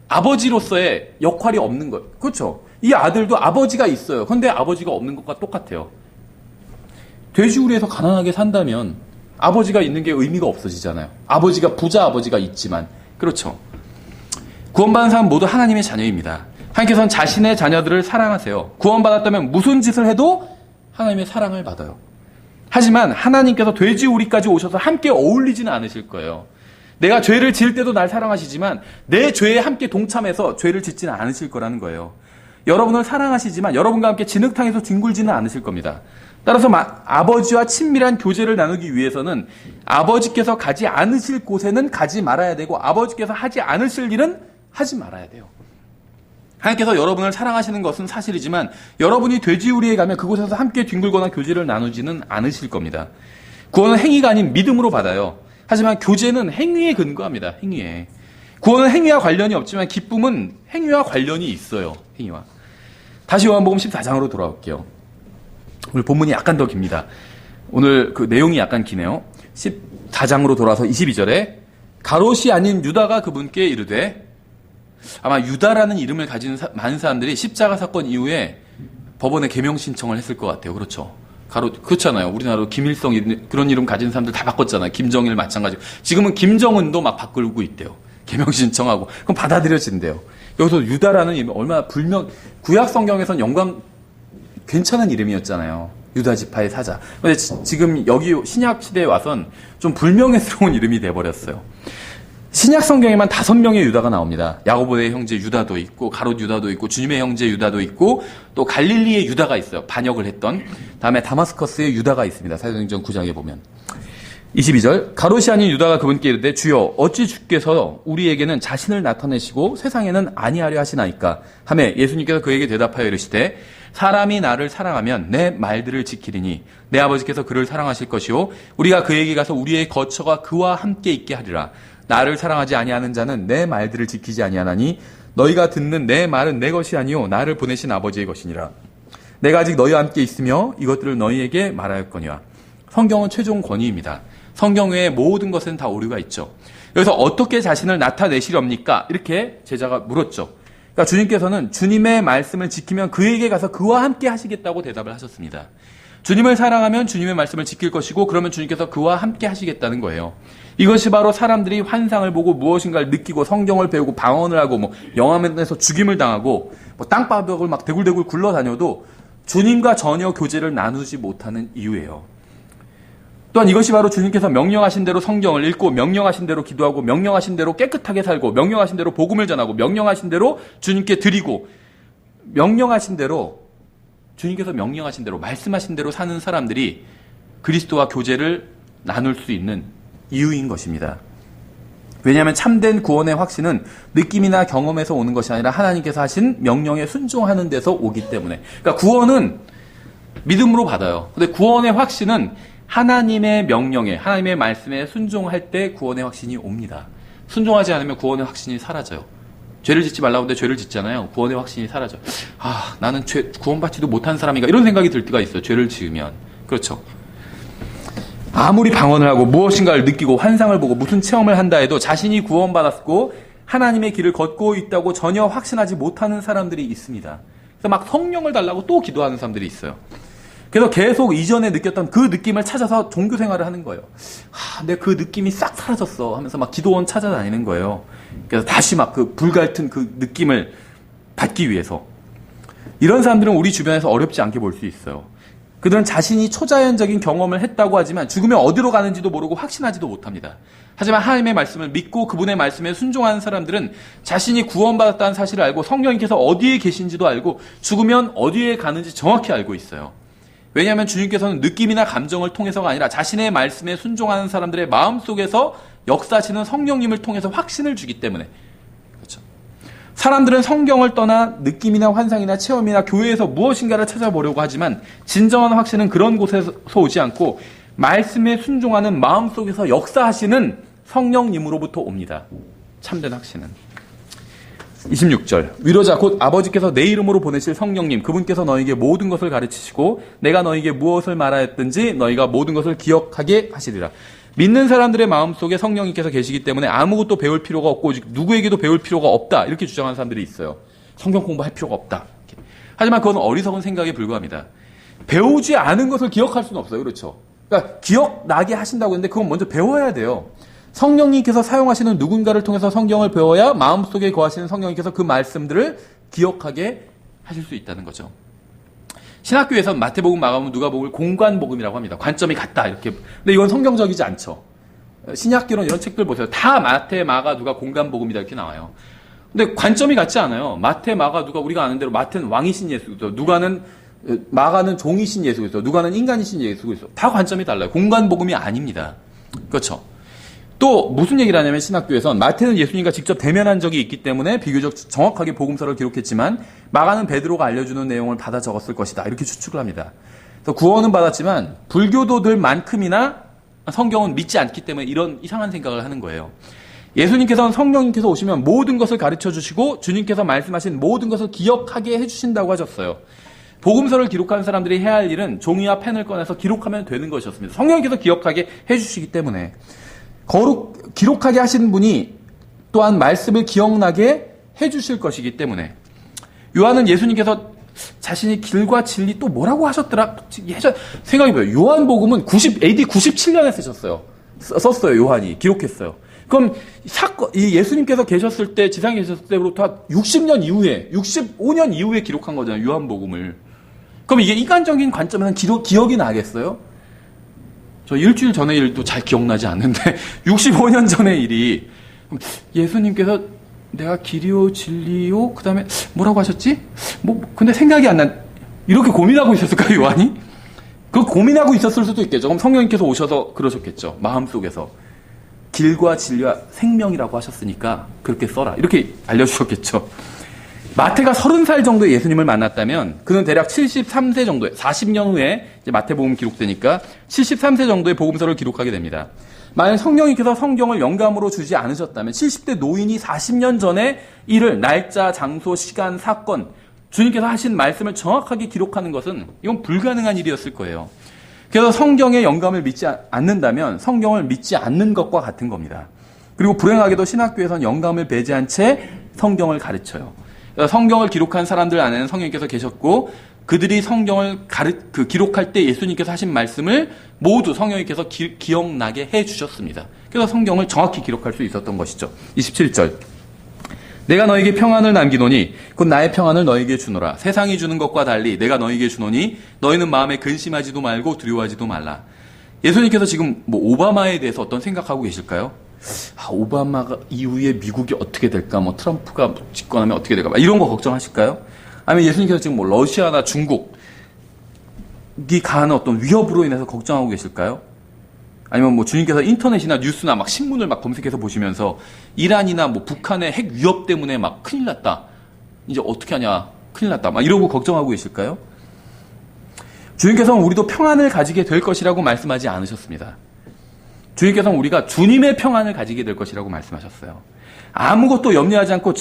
[SPEAKER 1] 아버지로서의 역할이 없는 거예요. 그렇죠. 이 아들도 아버지가 있어요. 그런데 아버지가 없는 것과 똑같아요. 돼지우리에서 가난하게 산다면 아버지가 있는 게 의미가 없어지잖아요. 아버지가 부자 아버지가 있지만. 그렇죠. 구원받은 사람 모두 하나님의 자녀입니다. 하나님께서는 자신의 자녀들을 사랑하세요. 구원받았다면 무슨 짓을 해도 하나님의 사랑을 받아요. 하지만 하나님께서 돼지우리까지 오셔서 함께 어울리지는 않으실 거예요. 내가 죄를 지을 때도 날 사랑하시지만 내 죄에 함께 동참해서 죄를 짓지는 않으실 거라는 거예요. 여러분을 사랑하시지만 여러분과 함께 진흙탕에서 뒹굴지는 않으실 겁니다. 따라서 아버지와 친밀한 교제를 나누기 위해서는 아버지께서 가지 않으실 곳에는 가지 말아야 되고 아버지께서 하지 않으실 일은 하지 말아야 돼요. 하나님께서 여러분을 사랑하시는 것은 사실이지만 여러분이 돼지우리에 가면 그곳에서 함께 뒹굴거나 교제를 나누지는 않으실 겁니다. 구원은 행위가 아닌 믿음으로 받아요. 하지만 교제는 행위에 근거합니다. 행위에. 구원은 행위와 관련이 없지만 기쁨은 행위와 관련이 있어요. 행위와. 다시 요한복음 14장으로 돌아올게요. 오늘 본문이 약간 더 깁니다. 오늘 그 내용이 약간 기네요. 14장으로 돌아서 22절에 가롯이 아닌 유다가 그분께 이르되, 아마 유다라는 이름을 가진 많은 사람들이 십자가 사건 이후에 법원에 개명 신청을 했을 것 같아요. 그렇죠. 그렇잖아요. 우리나라도 김일성 그런 이름 가진 사람들 다 바꿨잖아요. 김정일 마찬가지고. 지금은 김정은도 막 바꾸고 있대요. 개명 신청하고. 그럼 받아들여진대요. 여기서 유다라는 이름 얼마나 구약 성경에선 괜찮은 이름이었잖아요. 유다 지파의 사자. 근데 지금 여기 신약 시대에 와선 좀 불명예스러운 이름이 돼버렸어요. 신약 성경에만 5명의 유다가 나옵니다. 야고보의 형제 유다도 있고 가롯 유다도 있고 주님의 형제 유다도 있고 또 갈릴리의 유다가 있어요. 반역을 했던. 다음에 다마스커스의 유다가 있습니다. 사도행전 9장에 보면. 22절 가롯이 아닌 유다가 그분께 이르되 주여 어찌 주께서 우리에게는 자신을 나타내시고 세상에는 아니하려 하시나이까 하매 예수님께서 그에게 대답하여 이르시되 사람이 나를 사랑하면 내 말들을 지키리니 내 아버지께서 그를 사랑하실 것이요 우리가 그에게 가서 우리의 거처가 그와 함께 있게 하리라. 나를 사랑하지 아니하는 자는 내 말들을 지키지 아니하나니 너희가 듣는 내 말은 내 것이 아니요 나를 보내신 아버지의 것이니라. 내가 아직 너희와 함께 있으며 이것들을 너희에게 말하였거니와. 성경은 최종 권위입니다. 성경 외에 모든 것은 다 오류가 있죠. 여기서 어떻게 자신을 나타내시렵니까? 이렇게 제자가 물었죠. 그러니까 주님께서는 주님의 말씀을 지키면 그에게 가서 그와 함께 하시겠다고 대답을 하셨습니다. 주님을 사랑하면 주님의 말씀을 지킬 것이고 그러면 주님께서 그와 함께 하시겠다는 거예요. 이것이 바로 사람들이 환상을 보고 무엇인가를 느끼고 성경을 배우고 방언을 하고 영화면에서 죽임을 당하고 땅바닥을 막 대굴대굴 굴러다녀도 주님과 전혀 교제를 나누지 못하는 이유예요. 또한 이것이 바로 주님께서 명령하신 대로 성경을 읽고 명령하신 대로 기도하고 명령하신 대로 깨끗하게 살고 명령하신 대로 복음을 전하고 명령하신 대로 주님께 드리고 명령하신 대로 주님께서 명령하신 대로 말씀하신 대로 사는 사람들이 그리스도와 교제를 나눌 수 있는 이유인 것입니다. 왜냐하면 참된 구원의 확신은 느낌이나 경험에서 오는 것이 아니라 하나님께서 하신 명령에 순종하는 데서 오기 때문에. 그러니까 구원은 믿음으로 받아요. 근데 구원의 확신은 하나님의 명령에, 하나님의 말씀에 순종할 때 구원의 확신이 옵니다. 순종하지 않으면 구원의 확신이 사라져요. 죄를 짓지 말라고 하는데 죄를 짓잖아요. 구원의 확신이 사라져요. 아, 나는 구원받지도 못한 사람인가 이런 생각이 들 때가 있어요. 죄를 지으면. 그렇죠. 아무리 방언을 하고 무엇인가를 느끼고 환상을 보고 무슨 체험을 한다 해도 자신이 구원받았고 하나님의 길을 걷고 있다고 전혀 확신하지 못하는 사람들이 있습니다. 그래서 막 성령을 달라고 또 기도하는 사람들이 있어요. 그래서 계속 이전에 느꼈던 그 느낌을 찾아서 종교 생활을 하는 거예요. 내 그 느낌이 싹 사라졌어 하면서 막 기도원 찾아다니는 거예요. 그래서 다시 막 그 불같은 그 느낌을 받기 위해서. 이런 사람들은 우리 주변에서 어렵지 않게 볼 수 있어요. 그들은 자신이 초자연적인 경험을 했다고 하지만 죽으면 어디로 가는지도 모르고 확신하지도 못합니다. 하지만 하나님의 말씀을 믿고 그분의 말씀에 순종하는 사람들은 자신이 구원받았다는 사실을 알고 성령님께서 어디에 계신지도 알고 죽으면 어디에 가는지 정확히 알고 있어요. 왜냐하면 주님께서는 느낌이나 감정을 통해서가 아니라 자신의 말씀에 순종하는 사람들의 마음속에서 역사하시는 성령님을 통해서 확신을 주기 때문에. 그렇죠. 사람들은 성경을 떠나 느낌이나 환상이나 체험이나 교회에서 무엇인가를 찾아보려고 하지만 진정한 확신은 그런 곳에서 오지 않고 말씀에 순종하는 마음속에서 역사하시는 성령님으로부터 옵니다. 참된 확신은. 26절 위로자 곧 아버지께서 내 이름으로 보내실 성령님 그분께서 너희에게 모든 것을 가르치시고 내가 너희에게 무엇을 말하였든지 너희가 모든 것을 기억하게 하시리라. 믿는 사람들의 마음속에 성령님께서 계시기 때문에 아무것도 배울 필요가 없고 누구에게도 배울 필요가 없다 이렇게 주장하는 사람들이 있어요. 성경 공부할 필요가 없다. 하지만 그건 어리석은 생각에 불과합니다. 배우지 않은 것을 기억할 수는 없어요. 그렇죠. 그러니까 기억나게 하신다고 했는데 그건 먼저 배워야 돼요. 성령님께서 사용하시는 누군가를 통해서 성경을 배워야 마음속에 거하시는 성령님께서 그 말씀들을 기억하게 하실 수 있다는 거죠. 신학교에서는 마태복음, 마가복음, 누가복음을 공관복음이라고 합니다. 관점이 같다 이렇게. 근데 이건 성경적이지 않죠. 신약기론 이런 책들 보세요. 다 마태, 마가, 누가 공관복음이다 이렇게 나와요. 근데 관점이 같지 않아요. 마태, 마가, 누가 우리가 아는 대로 마태는 왕이신 예수 그리스도, 누가는 마가는 종이신 예수 그리스도, 누가는 인간이신 예수 그리스도. 다 관점이 달라요. 공관복음이 아닙니다. 그렇죠. 또 무슨 얘기를 하냐면 신학교에서는 마태는 예수님과 직접 대면한 적이 있기 때문에 비교적 정확하게 복음서를 기록했지만 마가는 베드로가 알려주는 내용을 받아 적었을 것이다 이렇게 추측을 합니다. 그래서 구원은 받았지만 불교도들만큼이나 성경은 믿지 않기 때문에 이런 이상한 생각을 하는 거예요. 예수님께서는 성령님께서 오시면 모든 것을 가르쳐 주시고 주님께서 말씀하신 모든 것을 기억하게 해주신다고 하셨어요. 복음서를 기록하는 사람들이 해야 할 일은 종이와 펜을 꺼내서 기록하면 되는 것이었습니다. 성령님께서 기억하게 해주시기 때문에 기록하게 하신 분이 또한 말씀을 기억나게 해주실 것이기 때문에 요한은 예수님께서 자신이 길과 진리 또 뭐라고 하셨더라 생각해봐요. 요한복음은 AD 97년에 썼어요. 요한이 기록했어요. 그럼 이 예수님께서 계셨을 때 지상에 계셨을 때부터 60년 이후에 65년 이후에 기록한 거잖아요. 요한복음을. 그럼 이게 인간적인 관점에서는 기억이 나겠어요? 저 일주일 전의 일도 잘 기억나지 않는데 65년 전의 일이 예수님께서 내가 길이요 진리요 그다음에 뭐라고 하셨지? 근데 생각이 안 난 이렇게 고민하고 있었을까요, 요한이? 그 고민하고 있었을 수도 있겠죠. 그럼 성령님께서 오셔서 그러셨겠죠. 마음속에서. 길과 진리와 생명이라고 하셨으니까 그렇게 써라. 이렇게 알려주셨겠죠. 마태가 30살 정도에 예수님을 만났다면 그는 대략 73세 정도에 40년 후에 이제 마태복음 기록되니까 73세 정도의 복음서를 기록하게 됩니다. 만약 성령님께서 성경을 영감으로 주지 않으셨다면 70대 노인이 40년 전에 일을 날짜, 장소, 시간, 사건 주님께서 하신 말씀을 정확하게 기록하는 것은 이건 불가능한 일이었을 거예요. 그래서 성경의 영감을 믿지 않는다면 성경을 믿지 않는 것과 같은 겁니다. 그리고 불행하게도 신학교에서는 영감을 배제한 채 성경을 가르쳐요. 성경을 기록한 사람들 안에는 성령님께서 계셨고 그들이 성경을 기록할 때 예수님께서 하신 말씀을 모두 성령님께서 기억나게 해주셨습니다. 그래서 성경을 정확히 기록할 수 있었던 것이죠. 27절. 내가 너에게 평안을 남기노니 곧 나의 평안을 너에게 주노라. 세상이 주는 것과 달리 내가 너에게 주노니 너희는 마음에 근심하지도 말고 두려워하지도 말라. 예수님께서 지금 오바마에 대해서 어떤 생각하고 계실까요? 오바마가 이후에 미국이 어떻게 될까? 트럼프가 집권하면 어떻게 될까? 이런 거 걱정하실까요? 아니면 예수님께서 지금 러시아나 중국이 가하는 어떤 위협으로 인해서 걱정하고 계실까요? 아니면 주님께서 인터넷이나 뉴스나 신문을 검색해서 보시면서 이란이나 북한의 핵 위협 때문에 큰일 났다. 이제 어떻게 하냐? 큰일 났다. 이러고 걱정하고 계실까요? 주님께서는 우리도 평안을 가지게 될 것이라고 말씀하지 않으셨습니다. 주님께서는 우리가 주님의 평안을 가지게 될 것이라고 말씀하셨어요. 아무것도 염려하지 않고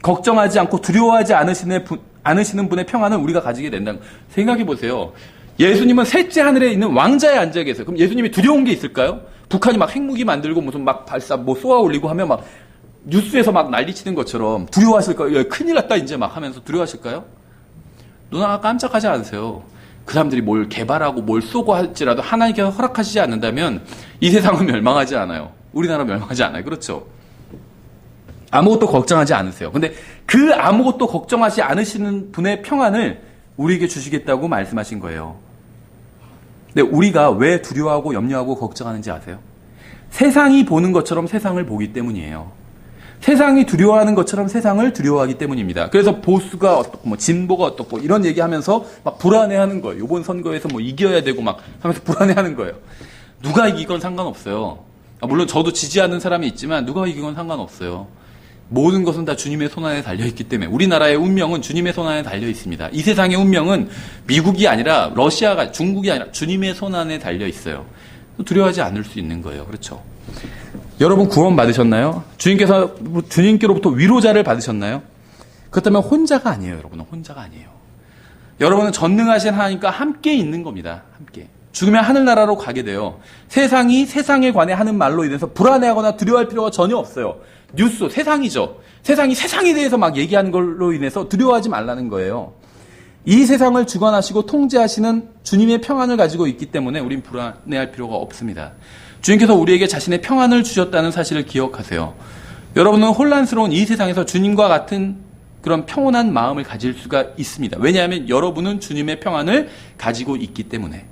[SPEAKER 1] 걱정하지 않고 두려워하지 않으시는 분의 평안을 우리가 가지게 된다는 거. 생각해 보세요. 예수님은 셋째 하늘에 있는 왕자에 앉아 계세요. 그럼 예수님이 두려운 게 있을까요? 북한이 핵무기 만들고 무슨 발사 쏘아 올리고 하면 뉴스에서 난리치는 것처럼 두려워하실까요? 큰일 났다 이제 하면서 두려워하실까요? 누나가 깜짝하지 않으세요. 그 사람들이 뭘 개발하고 뭘 쏘고 할지라도 하나님께서 허락하시지 않는다면 이 세상은 멸망하지 않아요. 우리나라 멸망하지 않아요. 그렇죠? 아무것도 걱정하지 않으세요. 근데 그 아무것도 걱정하지 않으시는 분의 평안을 우리에게 주시겠다고 말씀하신 거예요. 근데 우리가 왜 두려워하고 염려하고 걱정하는지 아세요? 세상이 보는 것처럼 세상을 보기 때문이에요. 세상이 두려워하는 것처럼 세상을 두려워하기 때문입니다. 그래서 보수가 어떻고 진보가 어떻고 이런 얘기하면서 불안해하는 거예요. 이번 선거에서 이겨야 되고 하면서 불안해하는 거예요. 누가 이기건 상관없어요. 물론 저도 지지하는 사람이 있지만 누가 이기건 상관없어요. 모든 것은 다 주님의 손안에 달려있기 때문에 우리나라의 운명은 주님의 손안에 달려 있습니다. 이 세상의 운명은 미국이 아니라 러시아가 중국이 아니라 주님의 손안에 달려 있어요. 두려워하지 않을 수 있는 거예요. 그렇죠? 여러분 구원 받으셨나요? 주님께로부터 위로자를 받으셨나요? 그렇다면 혼자가 아니에요. 여러분은 혼자가 아니에요. 여러분은 전능하신 하나님과 함께 있는 겁니다. 함께. 죽으면 하늘나라로 가게 돼요. 세상이 세상에 관해 하는 말로 인해서 불안해하거나 두려워할 필요가 전혀 없어요. 뉴스, 세상이죠. 세상이 세상에 대해서 얘기하는 걸로 인해서 두려워하지 말라는 거예요. 이 세상을 주관하시고 통제하시는 주님의 평안을 가지고 있기 때문에 우린 불안해할 필요가 없습니다. 주님께서 우리에게 자신의 평안을 주셨다는 사실을 기억하세요. 여러분은 혼란스러운 이 세상에서 주님과 같은 그런 평온한 마음을 가질 수가 있습니다. 왜냐하면 여러분은 주님의 평안을 가지고 있기 때문에.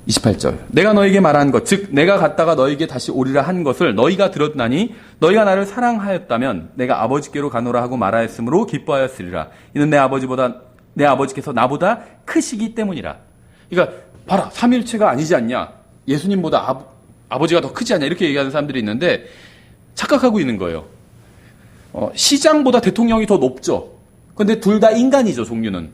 [SPEAKER 1] 28절. 내가 너에게 말한 것, 즉 내가 갔다가 너에게 다시 오리라 한 것을 너희가 들었나니 너희가 나를 사랑하였다면 내가 아버지께로 가노라 하고 말하였으므로 기뻐하였으리라. 이는 내 아버지께서 나보다 크시기 때문이라. 그러니까 봐라, 삼일체가 아니지 않냐. 예수님보다 아버지가 더 크지 않냐. 이렇게 얘기하는 사람들이 있는데 착각하고 있는 거예요. 시장보다 대통령이 더 높죠. 그런데 둘 다 인간이죠. 종류는.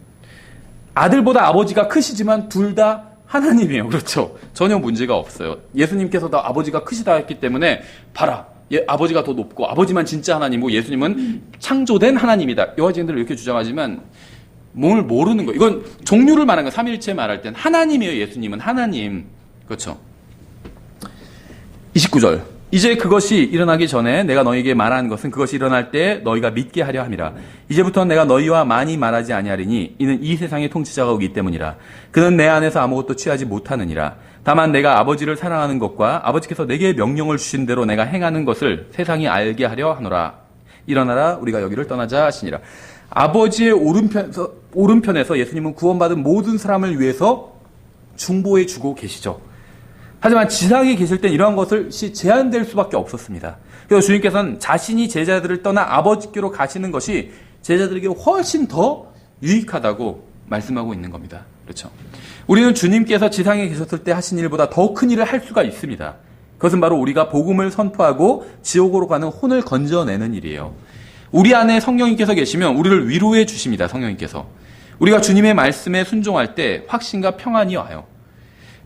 [SPEAKER 1] 아들보다 아버지가 크시지만 둘 다 하나님이에요. 그렇죠? 전혀 문제가 없어요. 예수님께서도 아버지가 크시다 했기 때문에 봐라. 아버지가 더 높고 아버지만 진짜 하나님이고 예수님은 창조된 하나님이다. 여화지인들은 이렇게 주장하지만 뭘 모르는 거예요. 이건 종류를 말하는 거예요. 삼일체 말할 땐 하나님이에요. 예수님은 하나님. 그렇죠? 29절. 이제 그것이 일어나기 전에 내가 너희에게 말한 것은 그것이 일어날 때 너희가 믿게 하려 함이라. 이제부터는 내가 너희와 많이 말하지 아니하리니 이는 이 세상의 통치자가 오기 때문이라. 그는 내 안에서 아무것도 취하지 못하느니라. 다만 내가 아버지를 사랑하는 것과 아버지께서 내게 명령을 주신 대로 내가 행하는 것을 세상이 알게 하려 하노라. 일어나라 우리가 여기를 떠나자 하시니라. 아버지의 오른편에서 예수님은 구원받은 모든 사람을 위해서 중보해 주고 계시죠. 하지만 지상에 계실 땐 이러한 것이 제한될 수밖에 없었습니다. 그래서 주님께서는 자신이 제자들을 떠나 아버지께로 가시는 것이 제자들에게 훨씬 더 유익하다고 말씀하고 있는 겁니다. 그렇죠. 우리는 주님께서 지상에 계셨을 때 하신 일보다 더 큰 일을 할 수가 있습니다. 그것은 바로 우리가 복음을 선포하고 지옥으로 가는 혼을 건져내는 일이에요. 우리 안에 성령님께서 계시면 우리를 위로해 주십니다. 성령님께서. 우리가 주님의 말씀에 순종할 때 확신과 평안이 와요.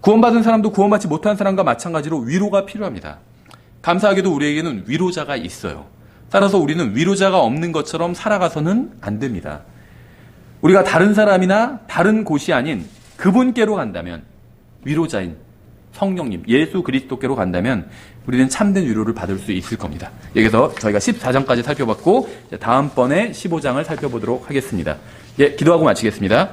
[SPEAKER 1] 구원받은 사람도 구원받지 못한 사람과 마찬가지로 위로가 필요합니다. 감사하게도 우리에게는 위로자가 있어요. 따라서 우리는 위로자가 없는 것처럼 살아가서는 안 됩니다. 우리가 다른 사람이나 다른 곳이 아닌 그분께로 간다면, 위로자인 성령님, 예수 그리스도께로 간다면 우리는 참된 위로를 받을 수 있을 겁니다. 여기서 저희가 14장까지 살펴봤고 다음번에 15장을 살펴보도록 하겠습니다. 예, 기도하고 마치겠습니다.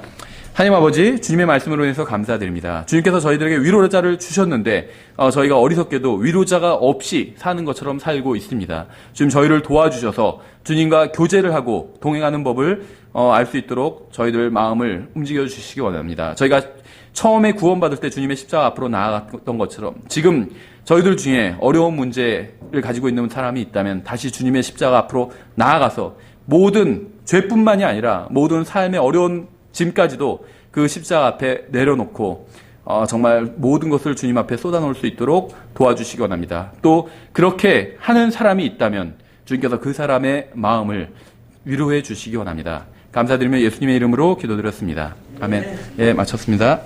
[SPEAKER 1] 하나님 아버지, 주님의 말씀으로 인해서 감사드립니다. 주님께서 저희들에게 위로자를 주셨는데 저희가 어리석게도 위로자가 없이 사는 것처럼 살고 있습니다. 주님, 저희를 도와주셔서 주님과 교제를 하고 동행하는 법을 알 수 있도록 저희들 마음을 움직여 주시기 원합니다. 저희가 처음에 구원받을 때 주님의 십자가 앞으로 나아갔던 것처럼 지금 저희들 중에 어려운 문제를 가지고 있는 사람이 있다면 다시 주님의 십자가 앞으로 나아가서 모든 죄뿐만이 아니라 모든 삶의 어려운 짐까지도 그 십자가 앞에 내려놓고 정말 모든 것을 주님 앞에 쏟아놓을 수 있도록 도와주시기 원합니다. 또 그렇게 하는 사람이 있다면 주님께서 그 사람의 마음을 위로해 주시기 원합니다. 감사드리며 예수님의 이름으로 기도드렸습니다. 아멘. 예, 마쳤습니다.